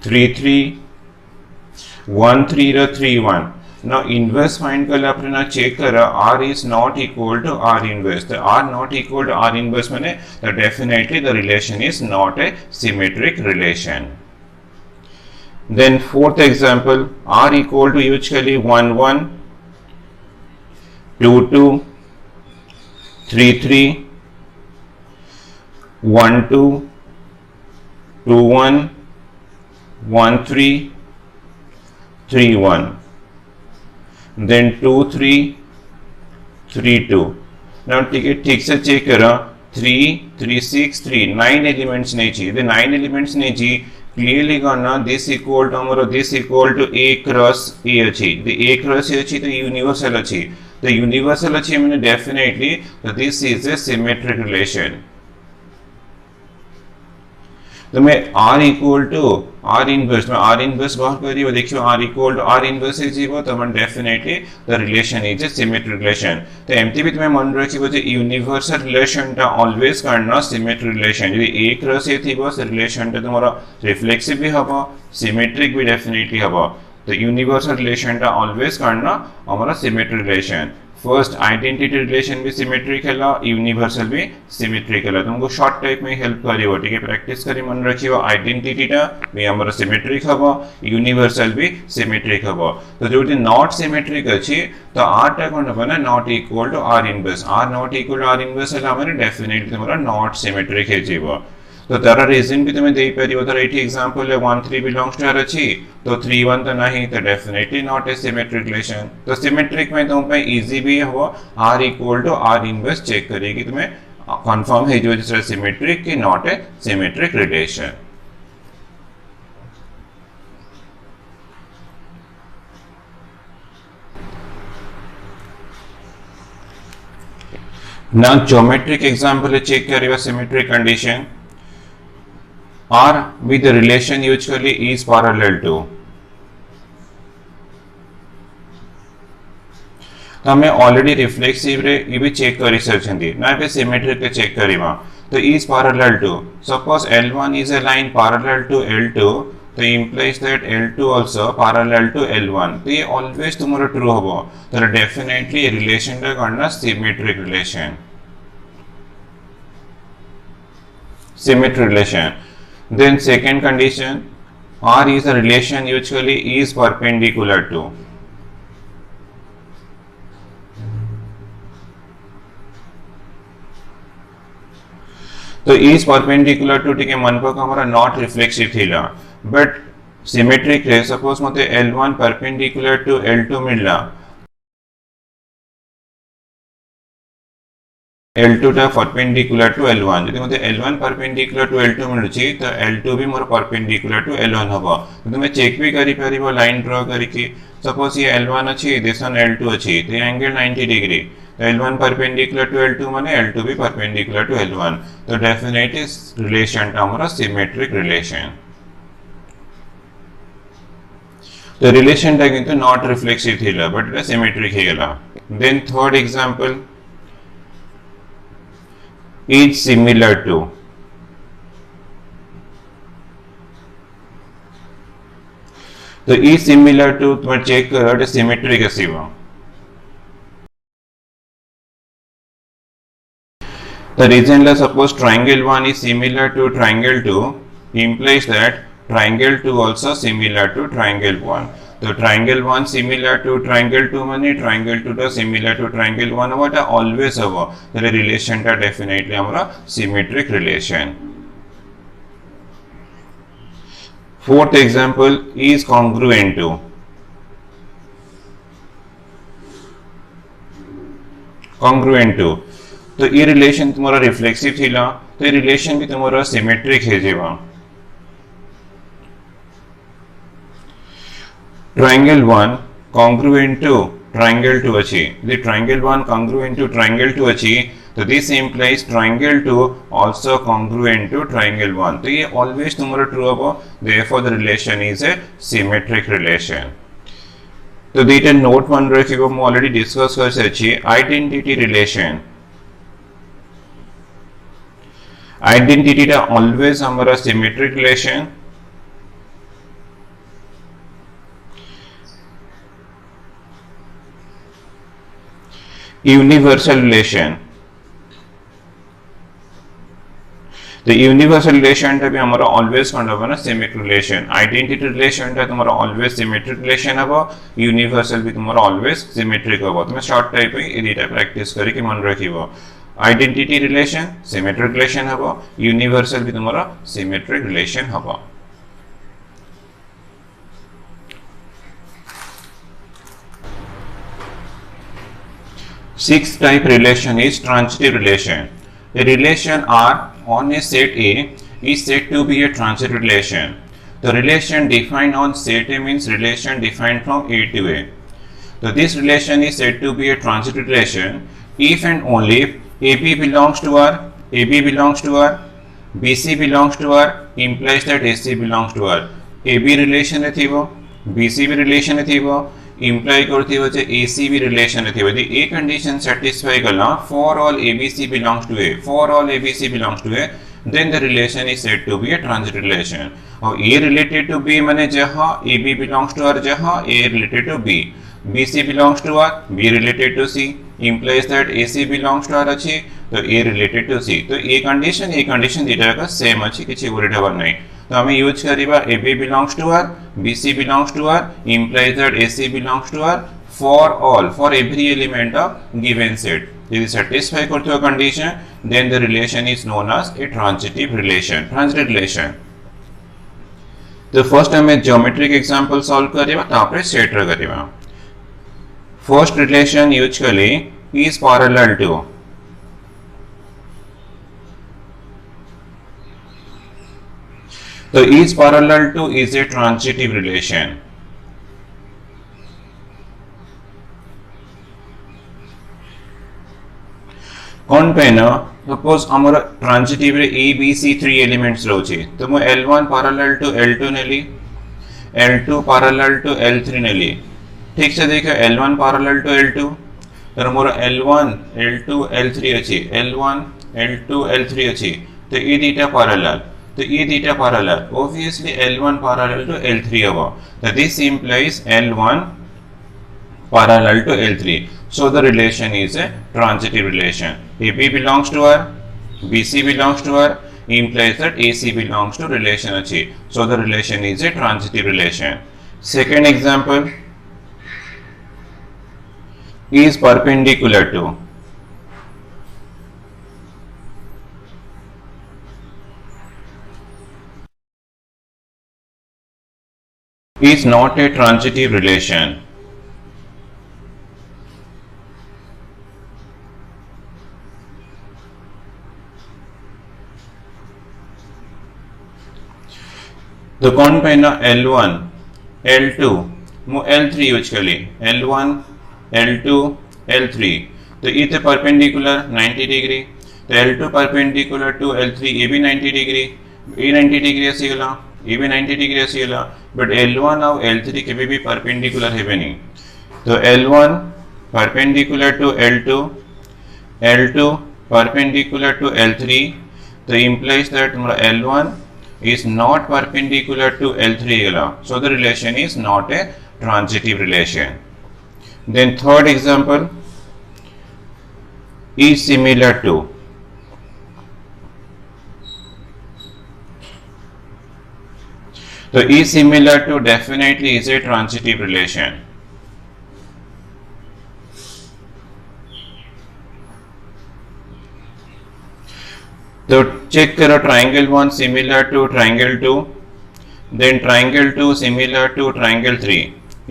3 3 1 3 रो 3 1। ना इनवर्स फाइंड कर ले अपने ना चेक करा R is not equal to R inverse, तो R not equal to R inverse माने तो definitely the relation is not a symmetric relation. Then fourth example, R equal to use कर ली 1 1 2 2 3 3 1 2 2 1 1 3 3 1, then 2 3 3 2। now ठीक से check करा 3 3 6 3 9 elements नहीं चाहिए, 9 एलिमेंट्स नहीं चाहिए क्लियरली करना दिस इक्वल टू हमरो this equal to A cross A अछि, द A क्रॉस A अछि तो यूनिवर्सल अछि, तो यूनिवर्सल अछि माने definitely this is a symmetric relation. तो मैं R equal to R inverse में R इनवर्स बाहर करियो, देखियो R equal to R inverse is जीवो तो मन definitely the relation is a symmetric relation. तो एमटी भी तुम्हें मन रखिबो जे यूनिवर्सल रिलेशन टा ऑलवेज करना सिमेट्रिक रिलेशन, यदि A क्रॉस A थिबो से रिलेशन टा तुम्हारा रिफ्लेक्सिव भी हबो, सिमेट्रिक भी डेफिनेटली हबो, तो यूनिवर्सल रिलेशन टा ऑलवेज करना हमारा symmetric relation. First identity relation भी सिमेट्रिक है, यूनिवर्सल भी सिमेट्रिक है। तुमको शॉर्ट टाइप में हेल्प करिवो, ठीक है, प्रैक्टिस करी मन रखियो। आइडेंटिटी टा भी हमर सिमेट्रिक हबो, यूनिवर्सल भी सिमेट्रिक हबो। तो जोटी नॉट सिमेट्रिक अछि तो आर टा कोन हबो ना not equal to R inverse. R not equal to R inverse है माने डेफिनेटली तुम्हारा नॉट सिमेट्रिक है जीवो। तो तारा रीजन भी तुम्हें देई परियो। तारा एठी एग्जांपल है 1 3 बिलोंग्स टू आर अछि तो 3 1 तो नहीं, तो definitely not a symmetric relation. तो सिमेट्रिक में तुम पे इजी भी हो, R equal to R inverse check करेगी, तुम्हें कंफर्म है जो जिससे सिमेट्रिक की not a symmetric relation. Now geometric example check करियो symmetric condition R with the relation usually is parallel to। तो हमें ऑलरेडी रिफ्लेक्सिव रे ये भी चेक करी सरछंदी ना पे सिमेट्रिक के चेक करिवा। तो is parallel to, suppose L1 is a line parallel to L2 तो implies that L2 also parallel to L1। तो ये ऑलवेज तुम्हारा ट्रू होबो। तो डेफिनेटली रिलेशन टा करना symmetric relation, symmetric relation. Then second condition, R is a relation usually is perpendicular to। तो is perpendicular to ठीक है मन पर हमारा नॉट रिफ्लेक्सिव थीला, बट सिमेट्रिक है। सपोज मते L1 perpendicular to L2 मिलला, L2 टा परपेंडिकुलर टू L1। जदि मते L1 परपेंडिकुलर टू L2 मिलुची तो L2 भी मोर परपेंडिकुलर टू L1 हबो। तो तुमे चेक भी करि परिबो लाइन ड्रा करिके। सपोज ये L1 अछि, दिस वन L2 अछि, तो एंगल 90 डिग्री। तो L1 परपेंडिकुलर टू L2 माने L2 भी परपेंडिकुलर टू L1। तो डेफिनेटली रिलेशन टा हमरा सिमेट्रिक रिलेशन। तो रिलेशन टा किंतु नॉट रिफ्लेक्सिव थिला बट इट सिमेट्रिक हेला। Then third example is similar to। तो is similar to तुम चेक करो तो सिमेट्रिक है सिवा। The reason la suppose triangle 1 is similar to triangle 2 implies that triangle 2 also similar to triangle 1। तो triangle 1 similar to triangle 2 माने triangle 2 टा similar to triangle 1 होता ऑलवेज हो। तो रिलेशन टा डेफिनेटली हमरा symmetric relation. Fourth example is congruent to. Congruent to तो ये रिलेशन तुम्हारा रिफ्लेक्सिव थिला, तो ये रिलेशन भी तुम्हारा सिमेट्रिक है जेवा। ट्रायंगल 1 congruent to triangle 2 अछि। The triangle 1 congruent to triangle 2 अछि तो this implies triangle 2 also congruent to triangle 1। तो ये always तुम्हारा true होगा, therefore the relation is a symmetric relation। तो दीटा नोट वन रखियो हम ऑलरेडी डिस्कस कर सची आइडेंटिटी रिलेशन। आइडेंटिटी टा ऑलवेज हमारा सिमेट्रिक रिलेशन। यूनिवर्सल रिलेशन, तो यूनिवर्सल रिलेशन टा भी हमारा ऑलवेज कौन होगा ना सिमेट्रिक रिलेशन। आइडेंटिटी रिलेशन टा तुम्हारा ऑलवेज सिमेट्रिक रिलेशन होगा, यूनिवर्सल भी तुम्हारा ऑलवेज सिमेट्रिक होगा। तुम्हें शॉर्ट टाइप में ये डेटा प्रैक्टिस करी कि मन रखियो। आइडेंटिटी रिलेशन सिमेट्रिक रिलेशन होगा, यूनिवर्सल भी तुम्हारा सिमेट्रिक रिलेशन होगा। Sixth type relation is transitive relation। A relation R on a set A is said to be a transitive relation। The relation defined on set A means relation defined from A to A। So this relation is said to be a transitive relation if and only if AB belongs to R, AB belongs to R, BC belongs to R implies that AC belongs to R। AB relation है थी वो, BC भी relation है थी वो, imply करती हो जे AC भी रिलेशन है थी वो। ए कंडीशन सेटिस्फाई करना for all ABC belongs to A, for all ABC belongs to A, then the relation is said to be a transitive relation. और A रिलेटेड टू B माने जहां AB belongs to R, जहां A related to B, BC belongs to R, B related to C, implies that AC belongs to R अच्छी तो A related to C तो A condition दीटा का same अच्छी किसी worried हवा नहीं तो हमें यूज करिबा AB belongs to R BC belongs to R implies that AC belongs to R for every element of given set यदि satisfy करते हो condition then the relation is known as a transitive relation तो first हमें geometric example solve करिबा तापरे set रे करिबा first relation use कली is parallel to तो is parallel to is a transitive relation कौन पे ना सपोज हमर ट्रांजिटिव रे ए बी सी 3 एलिमेंट्स रहउची तो मो L1 पैरेलल टू L2 नेली L2 पैरेलल टू L3 नेली ठीक से देखो L1 पैरेलल टू L2 तर मोर L1 L2 L3 अछि L1 L2 L3 अछि तो ई दीटा parallel obviously L1 parallel to L3 होगा तो this implies L1 parallel to L3 so the relation is a transitive relation AB belongs to R BC belongs to R implies that AC belongs to relation achi so the relation is a transitive relation second example is perpendicular to is not a transitive relation तो कौन पे ना L1 L2 मु L3 use कर ली L1 L2 L3 तो ये थे perpendicular 90 degree तो L2 परपेंडिकुलर टू L3 ये भी 90 डिग्री ये 90 डिग्री ऐसी गला ये भी 90 डिग्री ऐसी गला बट L1 और L3 के भी परपेंडिकुलर है नहीं तो L1 perpendicular to L2 L2 perpendicular to L3 तो implies that L1 is not perpendicular to L3 so the relation is not a transitive relation then third example is similar to so is similar to definitely is a transitive relation तो चेक करो triangle 1 similar to triangle 2 then triangle 2 similar to triangle 3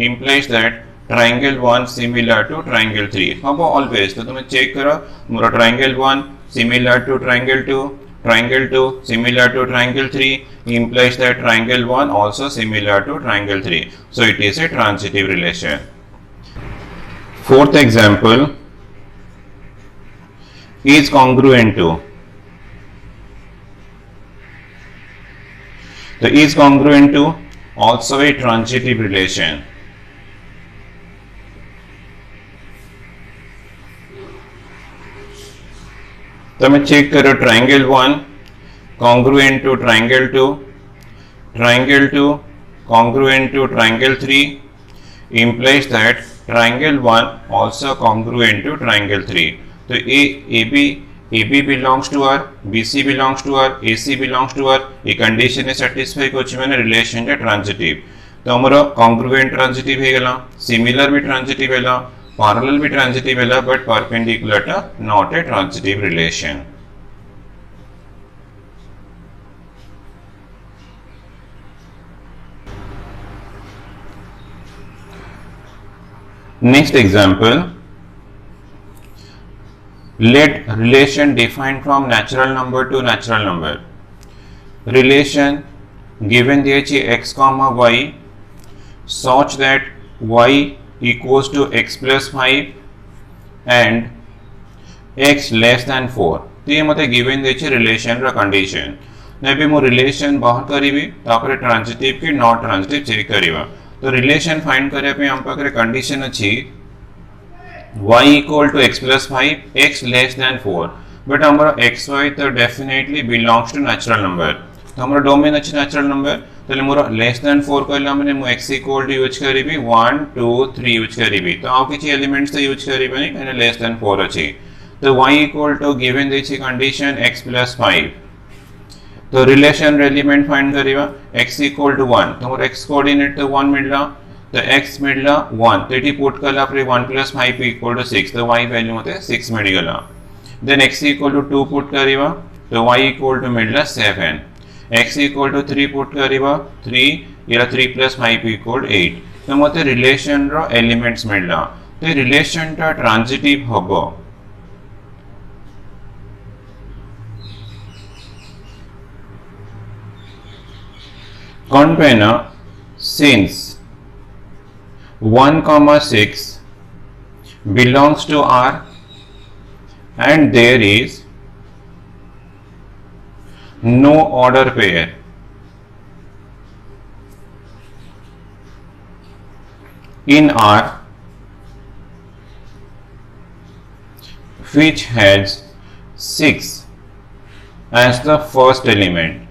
implies that triangle 1 similar to triangle 3 हम always तो तुम्हें check करो मोर triangle 1 similar to triangle 2 triangle 2 similar to triangle 3 implies that triangle 1 also similar to triangle 3 so it is a transitive relation fourth example is congruent to तो is congruent to also a transitive relation तो मैं check करो triangle 1 congruent to triangle 2 triangle 2 congruent to triangle 3 implies that triangle 1 also congruent to triangle 3 तो AB belongs to R BC belongs to R AC belongs to R ये condition है satisfy coach मैंने relation है transitive तो हमारा congruent transitive है गला similar भी ट्रांजिटिव है गला पैरेलल भी ट्रांजिटिव है गला बट परपेंडिकुलर टा not a transitive relation next example let relation defined from natural number to natural number relation given the x comma y such that y equals to x plus 5 and x less than 4 तो ये मतलब given the relation रा condition ने भी मो relation बाहर करीबी तापरे transitive की not transitive चेक करीबा तो relation find करे पे हम पाकरे condition अच्छी y equal to x plus 5 x less than 4 but हमारा xy तो definitely belongs to natural number तो हमारा डोमेन अच्छी natural number तो मोर लेस देन 4 कहला माने मु x इक्वल टू यूज करिबी 1 2 3 यूज करिबी तो आउ किछि एलिमेंट्स तो यूज करिबनी माने लेस देन 4 अछि तो y इक्वल टू गिवन देछि कंडीशन x प्लस 5 तो रिलेशन एलिमेंट फाइंड करिवा x इक्वल टू 1 तो मोर x कोऑर्डिनेट तो 1 मिलला तो x मिलला 1 तो एटी पुट कला पर 1 प्लस 5 इक्वल टू 6 तो y वैल्यू मते 6 मिल गला then x equal to 2 put करिवा तो y इक्वल टू मिलला 7 x इक्वल टू 3 पुट करिवा 3 या 3 प्लस 5 इक्वल 8 तो मते रिलेशन रो एलिमेंट्स मिलला तो रिलेशन टा ट्रांजिटिव होबो कौन पे ना since 1,6 belongs to R and there is no order pair in R which has 6 as the first element.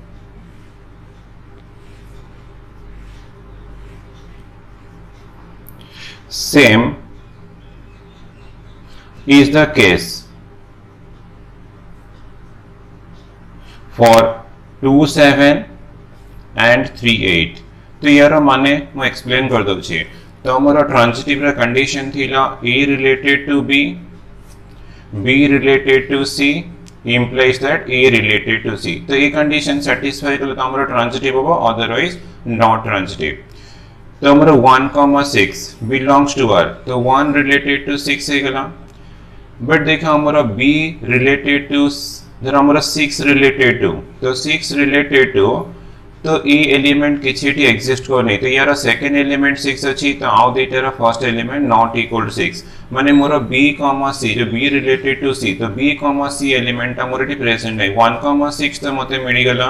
Same is the case for 2 7 and 3 8 तो यार माने मु एक्सप्लेन कर दउछि तो हमर ट्रांजिटिव रा कंडीशन थिला a related to b b related to c implies that a related to c तो ये कंडीशन सैटिस्फाई कल हमर ट्रांजिटिव हो अदरवाइज नॉट ट्रांजिटिव तो हमारा 1,6 belongs to R तो 1 related to 6 है गला बट देखा हमारा B related to जरा हमारा 6 related to तो 6 related to तो ए एलिमेंट किछिटी एग्जिस्ट को नहीं तो यार सेकंड एलिमेंट 6 अछि तो आउ their first element not equal to 6 माने मोर B, C जो B related to C तो B, C एलिमेंट मोर एटी प्रेजेंट है 1,6 तो मते मिली गला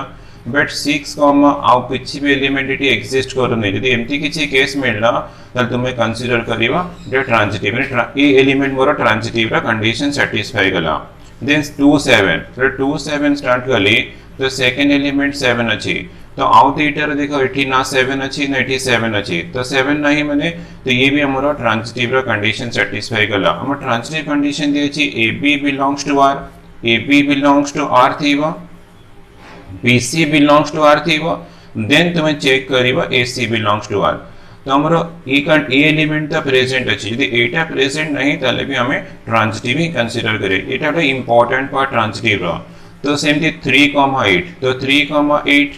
बट 6 आउ किछि भी एलिमेंट इटी एग्जिस्ट करो नहीं यदि एमती किछि केस मिलला त तुमे कंसीडर करिवा जे ट्रांजिटिव माने ए एलिमेंट मोर ट्रांजिटिव रा कंडीशन सैटिस्फाई गला देन 2 7 तो 2 7 स्टार्ट कली तो सेकंड एलिमेंट 7 अछि तो आउ थीटर देखो एठी ना 7 अछि ना एठी 7 अछि तो 7 नहीं माने तो ये भी हमरो ट्रांजिटिव रा कंडीशन सैटिस्फाई गला हम ट्रांजिटिव कंडीशन दे अछि AB belongs to R AB belongs to R थीवा BC belongs to R थीवा देन तुमे चेक करिवा AC belongs to R तो हमरो ए एलिमेंट ता प्रेजेंट अछि यदि एटा प्रेजेंट नहीं ताले भी हमें ट्रांजिटिव ही कंसीडर करे एटा तो इंपोर्टेंट पार्ट ट्रांजिटिव रो तो सेम थी 3,8 तो 3,8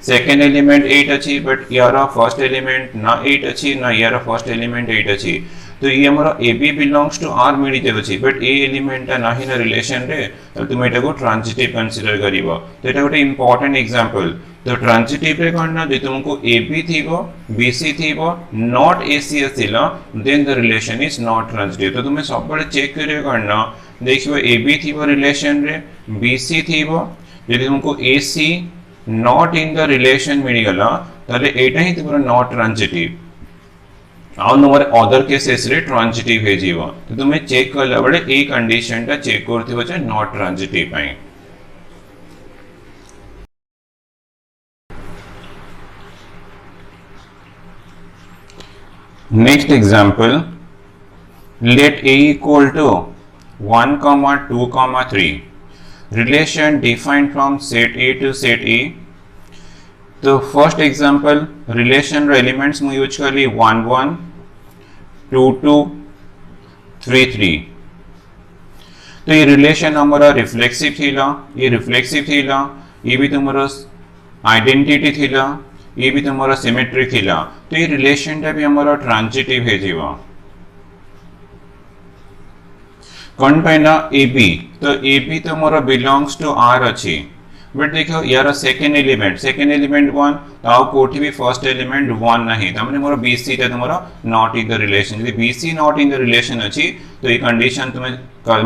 सेकंड एलिमेंट 8 अछि बट यारा फर्स्ट एलिमेंट ना 8 अछि ना यारा फर्स्ट एलिमेंट 8 अछि तो ये हमरा AB belongs to R मिली देव अछि बट ए एलिमेंट नाही ना रिलेशन रे तो तुम एटा को ट्रांजिटिव कंसीडर करिवो तो एटा गोटे इंपोर्टेंट एग्जांपल तो ट्रांजिटिव रे कोन ना जे तुमको AB थीबो BC थीबो नॉट AC असिला then the relation is not transitive तो तुमे सब बड़े चेक करियो कोन ना देखिबो AB थीबो रिलेशन रे BC थीबो यदि तुमको AC not in the relation मिली गला ताले एटा ही तुमरो नॉट ट्रांजिटिव आउ नंबर अदर केसेस रे ट्रांजिटिव हे जीवो तो तुमे चेक करला बड़े ए कंडीशन ता चेक करथिबो जे नॉट ट्रांजिटिव पई next example let a equal to 1, 2, 3 relation defined from set A to set A तो फर्स्ट एग्जांपल रिलेशन रे एलिमेंट्स मु यूज करली 1 1 2 2 3 3 तो ये रिलेशन हमारा रिफ्लेक्सिव थिला ये भी तुम्हारा आइडेंटिटी थिला ये भी तुम्हारा सिमेट्री थिला तो ये रिलेशन टा भी हमारा ट्रांजिटिव है जीवा कौन पाइना AB तो AB तो मोरा बिलोंग्स टू R अछि बट देखो यार सेकंड एलिमेंट 1 ताउ कोठी भी फर्स्ट एलिमेंट 1 नहीं त माने मोर BC ता तुम्हारा नॉट इन द रिलेशन यदि BC not in the relation अछि तो ये कंडीशन तुमे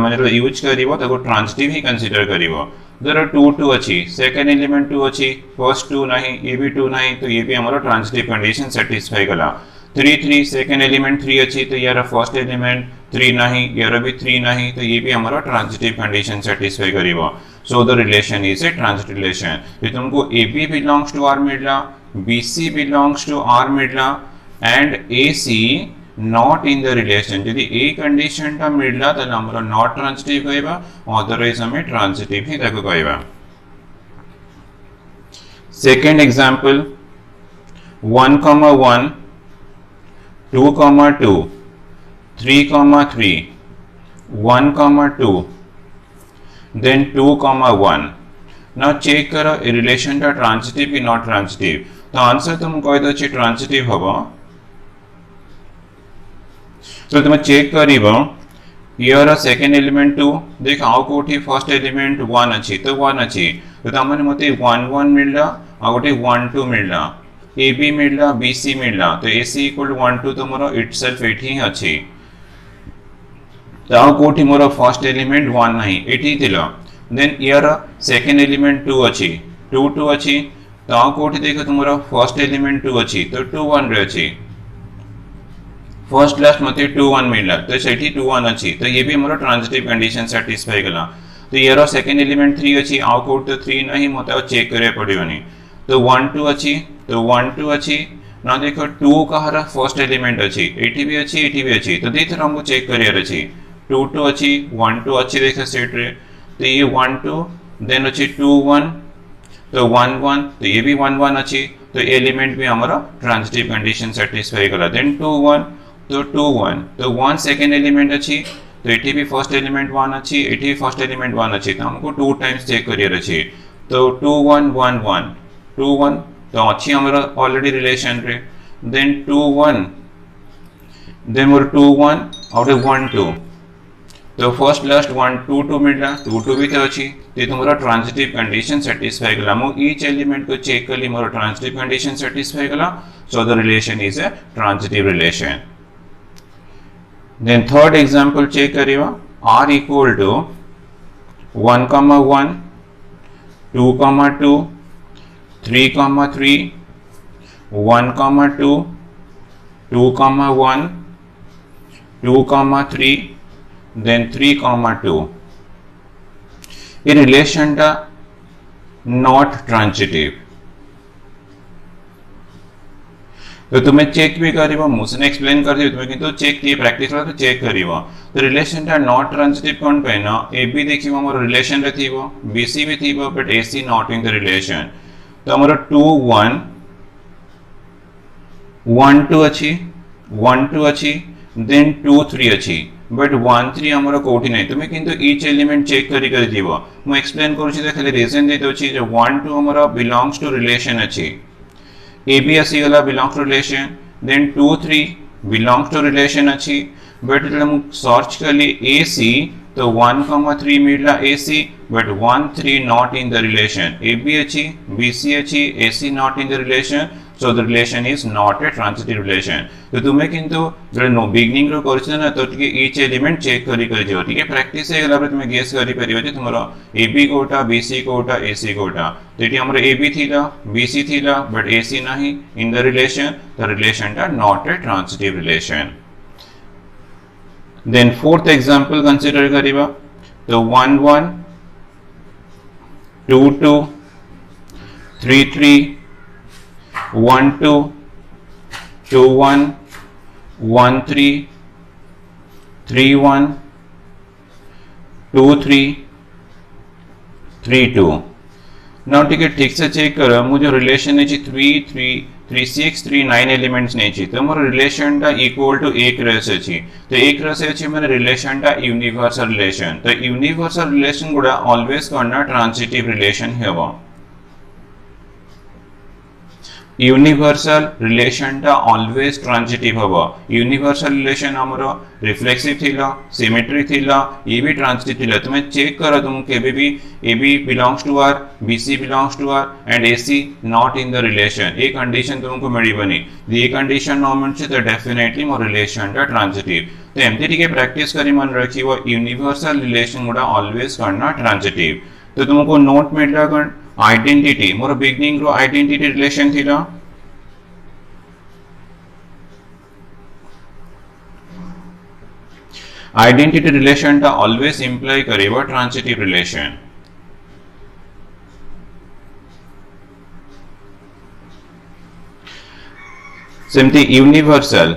माने यूज करिवो ताको ट्रांजिटिव ही कंसीडर करिवो जरा 2 2 अछि सेकंड एलिमेंट 2 अछि फर्स्ट 2 नहीं ये भी 2 नहीं तो ये भी हमारा ट्रांजिटिव कंडीशन सैटिस्फाई कला 3 3 सेकंड एलिमेंट 3 अछि तो यार फर्स्ट एलिमेंट 3 नहीं यार भी 3 नहीं तो ये भी हमारा ट्रांजिटिव कंडीशन सैटिस्फाई करिवो so the relation is a transitive relation ये तुमको AB belongs to R मिलला BC belongs to R मिलला and AC not in the relation जदि ए कंडीशन टा मिलला त हमरो not transitive कहबा अदरवाइज हमें transitive ही ताको कहबा second example 1,1 2,2 3,3 1,2 then 2,1 now check करो ए रिलेशन टा ट्रांजिटिव कि नॉट ट्रांजिटिव तो आंसर तुम कहि दछि ट्रांजिटिव हबो तो तुम चेक करिबो हियर सेकंड एलिमेंट 2 देख आउ कोठी फर्स्ट एलिमेंट 1 अछि तो 1 अछि तो तमने मते 1 1 मिलला आ गोटे 1 2 मिलला AB मिलला BC मिलला तो AC इक्वल 1 2 तमरो इटसेल्फ एठी अछि तो कोठी मोर फर्स्ट एलिमेंट 1 नाही एठी थिलो देन हियर सेकंड एलिमेंट 2 अछि 2 2 अछि तो कोठी देखो तुमरो फर्स्ट एलिमेंट 2 अछि तो 2 1 रे अछि फर्स्ट लास्ट मते 2 1 मिलला तो सेठी 2 1 अछि तो ये भी हमरो ट्रांजिटिव कंडीशन सैटिस्फाई गला तो हियर सेकंड एलिमेंट 3 अछि आउ कोट तो 3 नाही मते चेक करे पड़ियोनी तो 1 2 अछि तो 1 2 अछि ना देखो 2 कहार फर्स्ट एलिमेंट अछि एठी भी अछि तो देथर हमको चेक करियर अछि 2 2 अछि 1 2 अछि देखो सेट रे तो ये 1 2 देन अछि 2 1 तो 1 1 तो ये भी 1 1 अछि तो एलिमेंट भी हमारा ट्रांजिटिव कंडीशन सैटिस्फाई करा देन 2 1 तो 2 1 तो 1 सेकंड एलिमेंट अछि तो एठी भी फर्स्ट एलिमेंट 1 अछि एठी फर्स्ट एलिमेंट 1 अछि तो हमको 2 टाइम्स चेक करियर अछि तो 2 1 1 1 2 1 तो अछि हमारा ऑलरेडी रिलेशन रे देन 2 1 देन मोर 2 1 आउट ऑफ 1 2 तो फर्स्ट लास्ट 1 2 2 मिलला 2 2 भी तो अछि ते तुमरा ट्रांजिटिव कंडीशन सैटिस्फाई गला मो ईच एलिमेंट को चेक करली मोर ट्रांजिटिव कंडीशन सैटिस्फाई गला so the relation is a transitive relation then third example check करिवा r इक्वल टू 1,1 2,2 3,3 1,2 2,1 2,3 then 3,2 ये रिलेशन टा नॉट ट्रांजिटिव तो तुम्हें चेक भी करिवो मुझे एक्सप्लेन कर दियो तुम्हें किंतु चेक किए प्रैक्टिस तो चेक करिवो तो रिलेशन टा नॉट ट्रांजिटिव कोन पे ना AB देखिवो हमर रिलेशन रे थिवो BC भी थिवो but AC not in the relation तो हमर 2 1 1 2 अछि 1 2 अछि देन 2 3 अछि बट 1 3 हमर कोठी नै तुमे किंतु ईच एलिमेंट चेक करी कर दिवो मु एक्सप्लेन करूची त खाली रीजन दे दोची जो 1 2 हमर बिलोंग्स टू रिलेशन अछि AB asi gala belongs to relation then 2 3 belongs to relation अछि बट हम सर्च करली AC तो 1,3 मिलला AC but 1 3 not in the relation AB अछि BC अछि AC not in the relation so the relation is not a transitive relation तो तुम्हें किंतु जो नो बिगिनिंग रो करछ ना तो टिके ईच एलिमेंट चेक करी कर जो टिके प्रैक्टिस हे गला तुम्हें गेस करी परियो जे तुमरो AB Kota BC Kota AC Kota तो एटी हमरो AB थिला BC थिला बट AC नाही in the relation the relation टा not a transitive relation then fourth example consider करिबा तो 1 1 2 2 3 3 1 2 2 1 1 3 3 1 2 3 3 2 नाउ ठीक से चेक करो मुझे रिलेशन है 3 3 3 6 3 9 एलिमेंट्स नहीं छी तो मोर रिलेशन टा इक्वल टू एक रसे छी तो एक रसे छी माने रिलेशन टा यूनिवर्सल रिलेशन तो यूनिवर्सल रिलेशन गुडा ऑलवेज करना ट्रांजिटिव रिलेशन हेबो यूनिवर्सल रिलेशन टा ऑलवेज ट्रांजिटिव हबो यूनिवर्सल रिलेशन हमरो रिफ्लेक्सिव थिला सिमेट्री थिला ये भी ट्रांजिटिव थिला तुम चेक करो तुम केबे भी AB belongs to R BC belongs to R and AC not in the relation ये कंडीशन तुमको मिली बनी ये कंडीशन नो मिलछे तो डेफिनेटली मोर रिलेशन टा ट्रांजिटिव तो एमती टिके प्रैक्टिस करी मन रखिवो यूनिवर्सल रिलेशन गुडा ऑलवेज करना ट्रांजिटिव तो तुमको नोट मिलला कन आइडेंटिटी मोर बिगिनिंग रो आइडेंटिटी रिलेशन थिला आइडेंटिटी रिलेशन टा ऑलवेज इंप्लाई करेबो ट्रांजिटिव रिलेशन सेमती यूनिवर्सल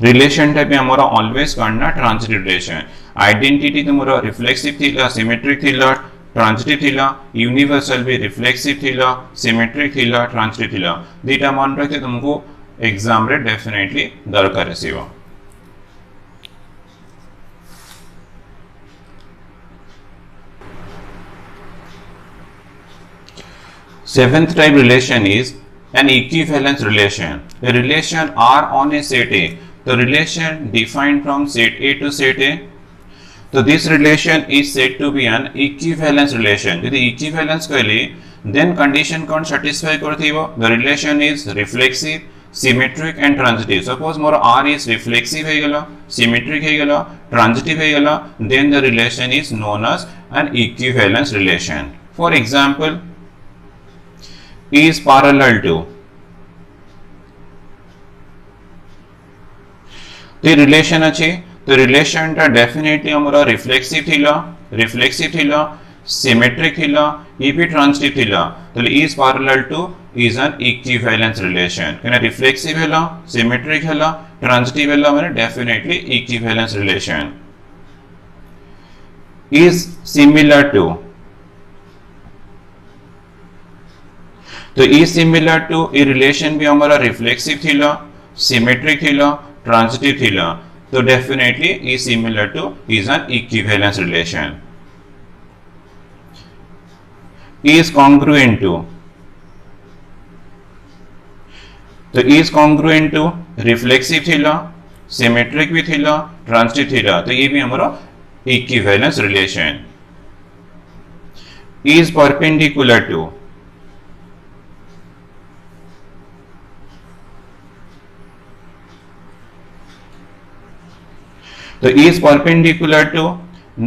रिलेशन टाइप हमर ऑलवेज करना ट्रांजिटिव रिलेशन आइडेंटिटी तुमरो रिफ्लेक्सिव थिला सिमेट्रिक थिला ट्रांजिटिव थिला यूनिवर्सल भी रिफ्लेक्सिव थिला सिमेट्रिक थिला ट्रांजिटिव थिला दीटा मन रखते तुमको एग्जाम रे डेफिनेटली दरकार आसीबो। Seventh type relation is an equivalence relation. The relation R on a set A. The relation defined from set A to set A. So this relation is said to be an equivalence relation. If the equivalence कहले, then condition कौन satisfy करती हो? The relation is reflexive, symmetric and transitive. Suppose more R is reflexive है गला, symmetric है गला, transitive है गला, then the relation is known as an equivalence relation. For example, is parallel to the relation अच्छे तो relation टा definitely हमारा reflexive थिला symmetric थिला ये भी transitive थिला तो is parallel to is an equivalence relation कहना reflexive हैला symmetric हैला transitive हैला मैंने definitely equivalence relation is similar to तो ई सिमिलर टू ए रिलेशन भी हमारा रिफ्लेक्सिव थिला सिमेट्रिक थिला ट्रांजिटिव थिला तो डेफिनेटली ई similar to is an equivalence relation is congruent to तो is congruent to रिफ्लेक्सिव थिला सिमेट्रिक भी थिला ट्रांजिटिव थिला तो ये भी हमारा equivalence relation is perpendicular to तो is perpendicular to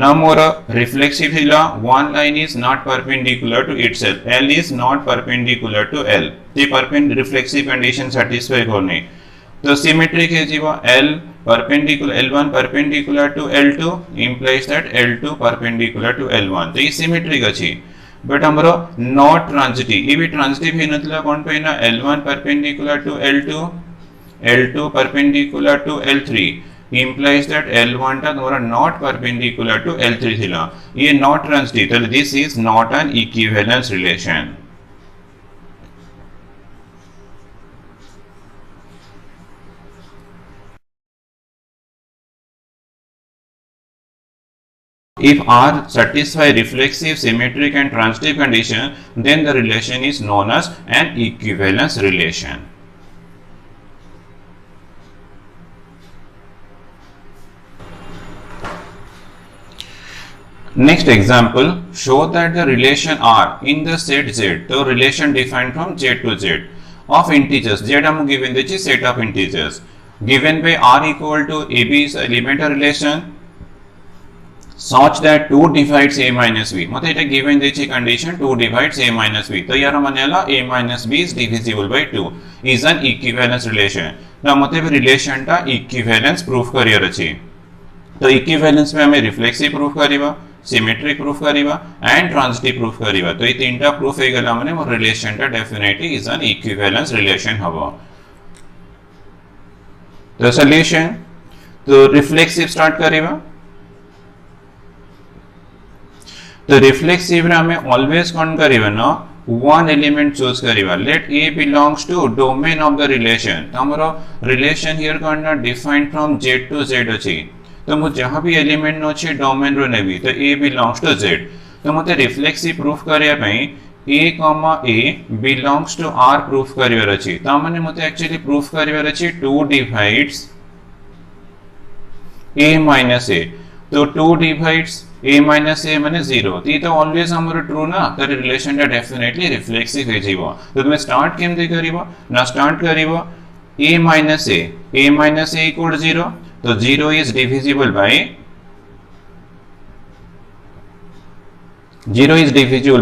now more reflexive थिला one line is not perpendicular to itself L is not perpendicular to L the perpendicular reflexive condition satisfy करने तो symmetric है जीवा L perpendicular L1 perpendicular to L2 implies that L2 perpendicular to L1 तो ये symmetric अच्छी but हमारा not transitive ये भी transitive है नतला कौन पे ना L1 perpendicular to L2 L2 perpendicular to L3 implies that L1 टा तुम्हारा not perpendicular to L3 थिला ये not transitive तो this is not an equivalence relation if R satisfy reflexive symmetric and transitive condition then the relation is known as an equivalence relation Next example, show that the relation R in the set Z, the relation defined from Z to Z of integers. Z हम given the set of integers. Given by R equal to AB is elementary relation such that 2 divides A minus B. मतलब इटा given the condition 2 divides A minus B. तो यार मनेला A minus B is divisible by 2 is an equivalence relation. ना मतलब relation टा equivalence proof career अच्छी. तो equivalence में हमें reflexive proof करिवा सिमेट्रिक प्रूफ करिवा एंड ट्रांजिटिव प्रूफ करिवा तो ये तीनटा प्रूफ हे गला माने मोर रिलेशन टा definitely is an equivalence relation हबो तो सॉल्यूशन तो रिफ्लेक्सिव स्टार्ट करिवा तो रिफ्लेक्सिव रे हमें ऑलवेज कोन करिवा ना वन एलिमेंट चूज करिवा let a belongs to domain of the relation हमरो रिलेशन हियर करना defined from z to z अछि तो मु जहां भी एलिमेंट नो छै डोमेन रो नेबी तो a बिलोंग्स टू z तो मते रिफ्लेक्सिव प्रूफ करिया पई a, belongs to r proof करियर अछि ता माने मते एक्चुअली प्रूफ करियर अछि 2 डिवाइड्स a माइनस a तो 2 डिवाइड्स a माइनस a माने 0 ती तो ऑलवेज हमर ट्रू ना तो रिलेशन टा डेफिनेटली रिफ्लेक्सिव हे जीवो तो तुम स्टार्ट केमते करिवो ना स्टार्ट करिवो a माइनस a इक्वल 0 तो 0 is divisible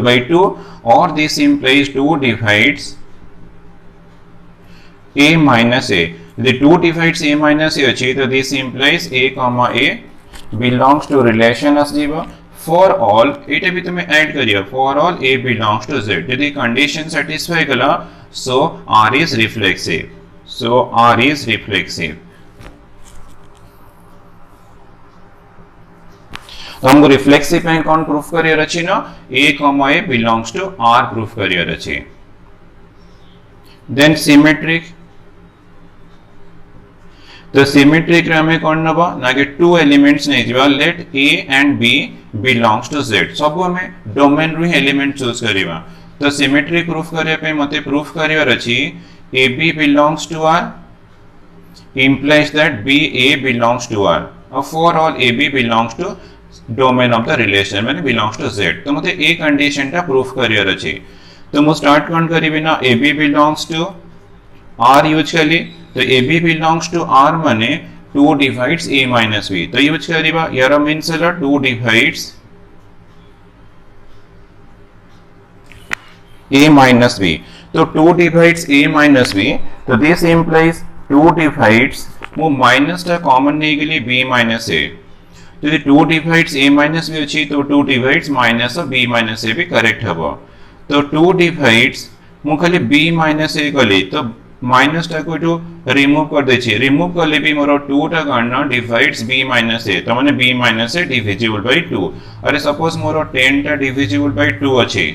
by 2 or this implies 2 divides a minus a. The 2 divides a minus a अच्छी तो this implies a comma a belongs to relation as जीवा फॉर ऑल एटा भी तुम्हें add करियो for all a belongs to Z यदि condition satisfy कला so are is reflexive तो हमको रिफ्लेक्सिव पे कौन प्रूफ करियर अछि ना a comma a belongs to r proof करियर अछि देन सिमेट्रिक तो सिमेट्रिक रे हमें कौन नबा ना के टू एलिमेंट्स नै दिबा let a and b belongs to z सब हमें डोमेन रू एलिमेंट चूज करिवा तो सिमेट्रिक प्रूफ करिया पे मते प्रूफ करियर अछि ab belongs to r implies that ba belongs to r और for all ab belongs to domain of the relation माने बिलोंग्स टू z तो मते ए कंडीशन टा प्रूफ करियर अछि तो मु स्टार्ट कोन करिबे ना ab belongs to r use कली तो ab बिलोंग्स टू r माने 2 डिवाइड्स a माइनस b तो यूज करिबा यार means 2 divides a minus b तो 2 divides a minus b तो this implies 2 divides मु माइनस टा कॉमन नहीं के लिए b minus a तो यदि 2 divides a minus b अछि तो 2 divides minus of b minus a भी करेक्ट हबो तो 2 divides मु खाली b minus a कली तो माइनस टा को तो रिमूव कर दे छी रिमूव करले भी मोर 2 टा गणना डिवाइड्स b minus a तो माने b minus a divisible by 2 अरे सपोज मोर 10 टा डिविजिबल बाय 2 अछि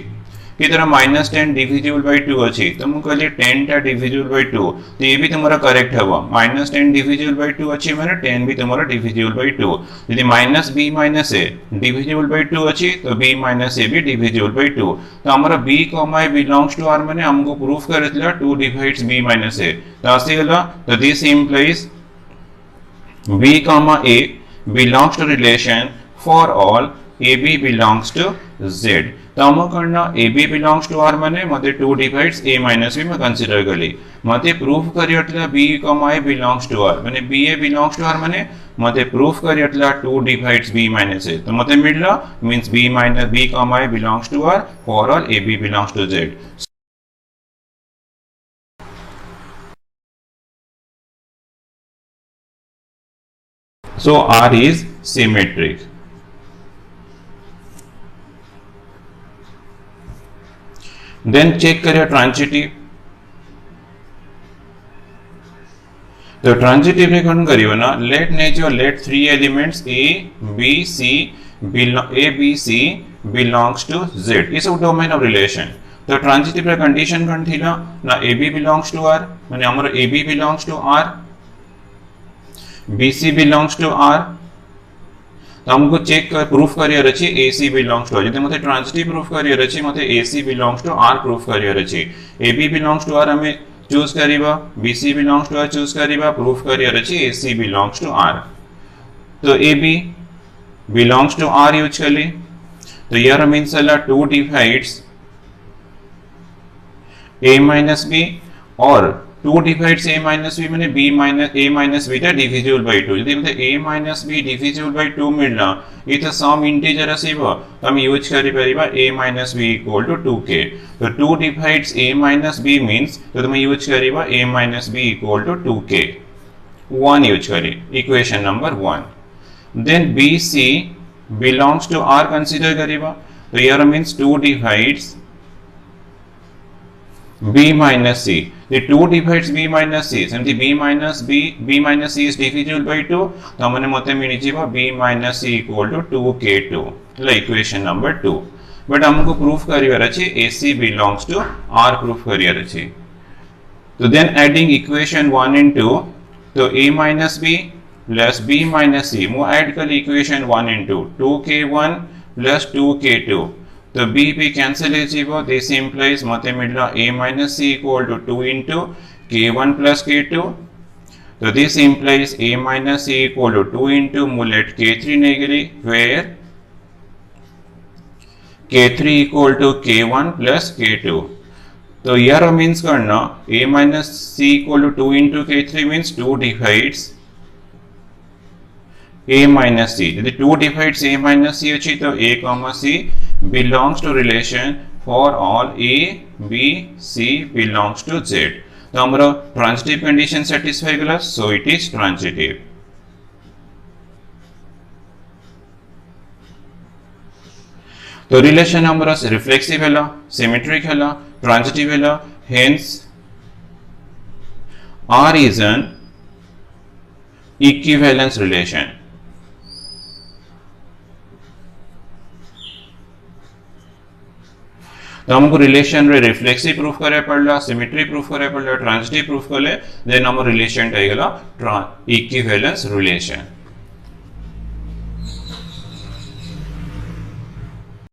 कि तरह -10 डिविजिबल बाय 2 अछि तो मु कहली 10 टा डिविजिबल बाय 2 तो ये भी तुम्हारा करेक्ट हबो -10 डिविजिबल बाय 2 अछि माने 10 भी तुम्हारा डिविजिबल बाय 2 यदि -b - a डिविजिबल बाय 2 अछि तो b - a भी डिविजिबल बाय 2 तो हमारा b, a belongs to r माने हमको प्रूफ करथिला 2 डिवाइड्स b - a तो आसी गला तो this implies b, a belongs to relation for all ab belongs to z तो हम करना ab belongs to r माने मते 2 divides a minus b में कंसीडर कली मते proof करियटला b, a belongs to r माने ba belongs to r माने मते प्रूफ करियटला 2 divides b minus a तो मते मिलला means b, a belongs to r for all ab belongs to z so r is symmetric then check करिए transitive तो transitive रे कोन करियो ना लेट ने जो let 3 elements a b c belongs to z is a domain of relation तो transitive रे कंडीशन कोन थिला ना ab belongs to r माने हमर ab belongs to r bc belongs to r तो हमको चेक कर प्रूफ करियर अछि AC बिलोंग्स टू जते मते ट्रांजिटिव प्रूफ करियर अछि मते AC belongs to R proof करियर अछि AB बिलोंग्स टू R हमें चूज करिबा BC belongs to R choose करिबा प्रूफ करियर अछि AC बिलोंग्स टू R तो AB belongs to R use कली तो here means 2 divides A minus b और 2 divides a minus b माने b minus a minus b टा डिविजिबल बाय 2 यदि मते a minus b divisible by 2 मिलना ये तो सम इंटीजर आसीबो हम यूज करि परिबा a minus b equal to 2k तो 2 divides a minus b means तो तुम यूज करिबा a minus b equal to 2k 1 use करी इक्वेशन नंबर 1 देन bc belongs to r consider करिबा तो here means 2 divides b minus c the 2 divides b minus c सेमति b minus c is divisible by 2 तो हमने मते मिनि जीवा b minus c equal to 2k2 ला equation number 2 but हमको proof करियर अछि ac belongs to r proof करियर अछि तो देन एडिंग इक्वेशन 1 and 2 तो a minus b plus b minus c मु ऐड कर equation 1 and 2 2k1 plus 2k2 तो b पे कैंसिल हो दिस इंप्लाइज मते मिलला a minus c equal to 2 into k1 plus k2 तो this implies a minus c equal to 2 into mullet k3 Negri where k3 equal to k1 plus k2 तो यार means करना a minus c equal to 2 into k3 means 2 divides a minus c यदि 2 divides a minus c अछि तो a c belongs to relation for all a b c belongs to z तो हमरा transitive condition satisfy गला so it is transitive तो relation हमर reflexive हैला, symmetric हैला, ट्रांजिटिव हैला, hence R is an equivalence relation. तो हमको रिलेशन रे रिफ्लेक्सिव प्रूफ करे पड़ला, सिमेट्री प्रूफ करे पड़ला, ट्रांजिटिव प्रूफ करले, देन हम रिलेशन टाइगला इक्विवेलेंस रिलेशन.